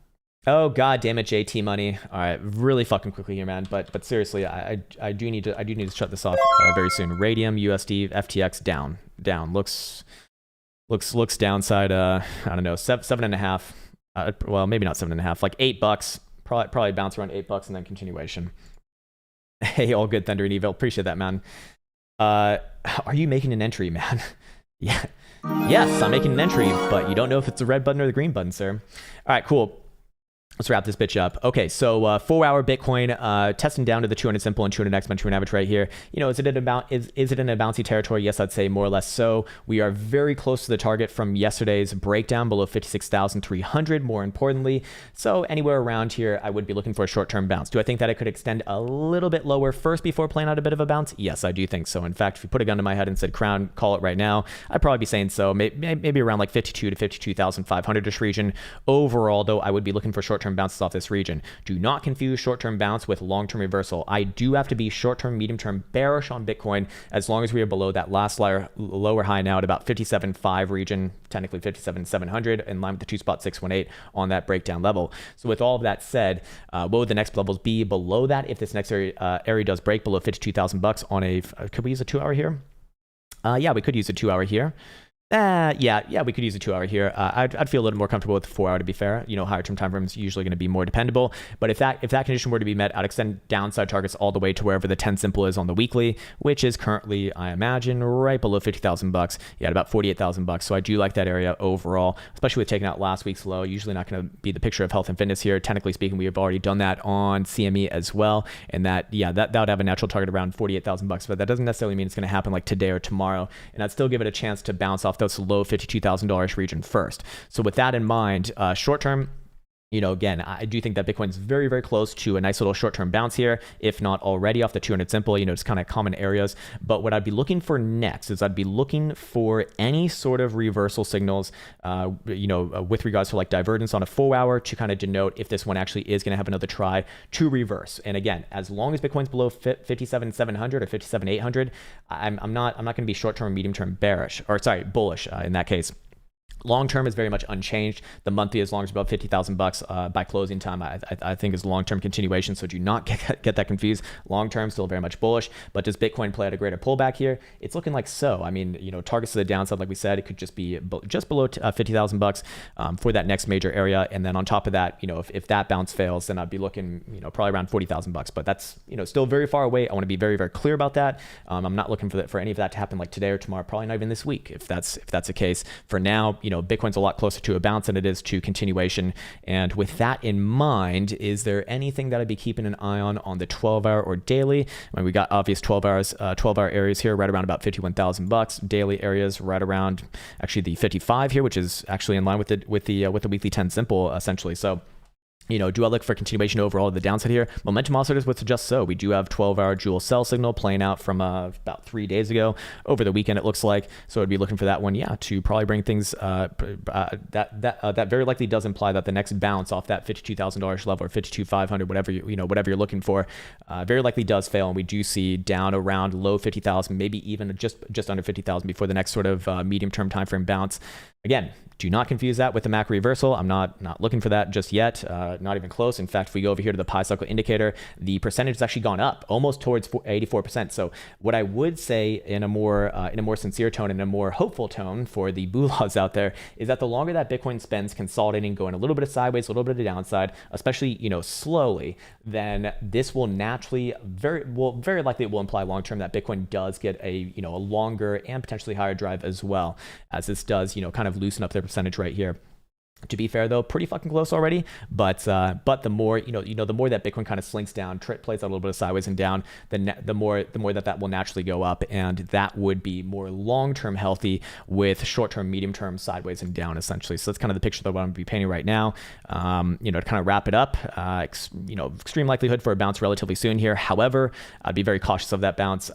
Oh god damn it, JT money. All right, really fucking quickly here, man. But seriously, I do need to shut this off very soon. Radium, USD, FTX down. Looks downside. I don't know, 7.5. Well, maybe not 7.5. Like $8. Probably bounce around $8 and then continuation. Hey, all good, Thunder and Evil. Appreciate that, man. Are you making an entry, man? Yeah. Yes, I'm making an entry, but you don't know if it's the red button or the green button, sir. All right, cool. Let's wrap this bitch up. Okay, so 4-hour Bitcoin testing down to the 200 simple and 200 exponential moving average right here. You know, is it in a bouncy territory? Yes, I'd say more or less so. We are very close to the target from yesterday's breakdown below 56,300. More importantly, so anywhere around here, I would be looking for a short-term bounce. Do I think that it could extend a little bit lower first before playing out a bit of a bounce? Yes, I do think so. In fact, if you put a gun to my head and said, Krown, call it right now, I'd probably be saying so. Maybe around like 52 to 52,500-ish region. Overall, though, I would be looking for short-term bounces off this region. Do not confuse short-term bounce with long-term reversal. I do have to be short-term, medium-term bearish on Bitcoin as long as we are below that last lower high now at about 57.5 region, technically 57.700, in line with the 2.618 on that breakdown level. So with all of that said, what would the next levels be below that if this next area does break below $52,000 on a, could we use a 2-hour here? Yeah, we could use a 2-hour here. Yeah, we could use a 2-hour here. I'd feel a little more comfortable with the 4-hour, to be fair. You know, higher term time frames usually going to be more dependable. But if that condition were to be met, I'd extend downside targets all the way to wherever the 10 simple is on the weekly, which is currently, I imagine, right below $50,000. Yeah, at about $48,000. So I do like that area overall, especially with taking out last week's low. Usually not going to be the picture of health and fitness here. Technically speaking, we have already done that on CME as well, and that would have a natural target around $48,000. But that doesn't necessarily mean it's going to happen like today or tomorrow. And I'd still give it a chance to bounce off those low $52,000 region first. So with that in mind, short term, you know, again, I do think that Bitcoin's very, very close to a nice little short-term bounce here, if not already off the 200 simple, you know, just kind of common areas. But what I'd be looking for next is I'd be looking for any sort of reversal signals, with regards to like divergence on a 4-hour to kind of denote if this one actually is going to have another try to reverse. And again, as long as Bitcoin's below 57,700 or 57,800, I'm not going to be short-term, medium-term bullish in that case. Long term is very much unchanged. The monthly, as long as about $50,000 by closing time, I think is long term continuation. So do not get that confused. Long term, still very much bullish. But does Bitcoin play at a greater pullback here? It's looking like so. I mean, you know, targets to the downside, like we said, it could just be just below $50,000 for that next major area. And then on top of that, you know, if that bounce fails, then I'd be looking, you know, probably around $40,000. But that's, you know, still very far away. I want to be very, very clear about that. I'm not looking for any of that to happen like today or tomorrow. Probably not even this week, if that's the case. For now, you know, Bitcoin's a lot closer to a bounce than it is to continuation. And with that in mind, is there anything that I'd be keeping an eye on the 12-hour or daily? I mean, we got obvious 12-hour areas here, right around about $51,000. Daily areas right around actually the 55 here, which is actually in line with the weekly 10 simple essentially. So, you know, do I look for continuation overall of the downside here? Momentum oscillators would suggest so. We do have 12-hour jewel cell signal playing out from about 3 days ago. Over the weekend, it looks like. So I'd be looking for that one, yeah, to probably bring things, that very likely does imply that the next bounce off that $52,000 level or 52,500, whatever you're looking for, very likely does fail. And we do see down around low 50,000, maybe even just under 50,000 before the next sort of medium-term timeframe bounce. Again, do not confuse that with the macro reversal. I'm not looking for that just yet. not even close. In fact, if we go over here to the pi cycle indicator, the percentage has actually gone up almost towards 84%. So what I would say in a more sincere tone and a more hopeful tone for the bullahs out there is that the longer that Bitcoin spends consolidating, going a little bit of sideways, a little bit of the downside, especially, slowly, then this will naturally very likely it will imply long term that Bitcoin does get a longer and potentially higher drive as well, as this does kind of loosen up their percentage right here. To be fair though, pretty fucking close already, but the more the more that Bitcoin kind of slinks down, plays out a little bit of sideways and down, the more that will naturally go up, and that would be more long-term healthy with short-term, medium-term sideways and down essentially. So that's kind of the picture that I'm going to be painting right now. To kind of wrap it up, extreme likelihood for a bounce relatively soon here. However, I'd be very cautious of that bounce.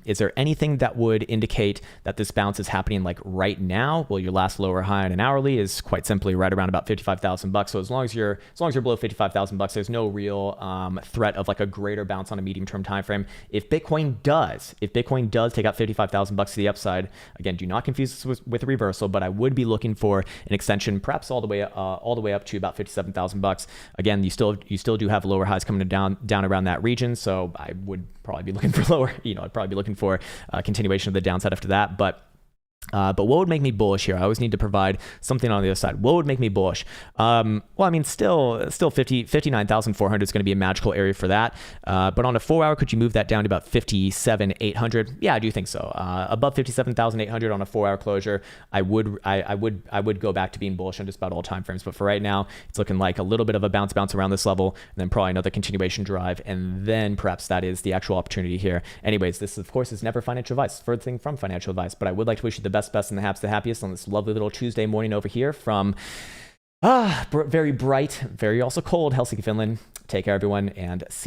Is there anything that would indicate that this bounce is happening like right now? Well, your last lower high on an hourly is quite simply right around about $55,000. So as long as you're below $55,000, there's no real threat of like a greater bounce on a medium-term time frame. If Bitcoin does take out $55,000 to the upside, again, do not confuse this with a reversal, but I would be looking for an extension, perhaps all the way up to about $57,000. Again, you still do have lower highs coming down around that region, so I would probably be looking for lower. I'd probably be looking for a continuation of the downside after that, but what would make me bullish here? I always need to provide something on the other side. What would make me bullish? Well, I mean, still 59,400 is going to be a magical area for that. But on a 4 hour, could you move that down to about 57,800? Yeah, I do think so. Above 57,800 on a 4 hour closure, I would go back to being bullish on just about all time frames. But for right now, it's looking like a little bit of a bounce around this level, and then probably another continuation drive, and then perhaps that is the actual opportunity here. Anyways, this of course is never financial advice. Further thing from financial advice, but I would like to wish you the best and the happiest on this lovely little Tuesday morning over here from very bright, very also cold Helsinki, Finland. Take care, everyone, and see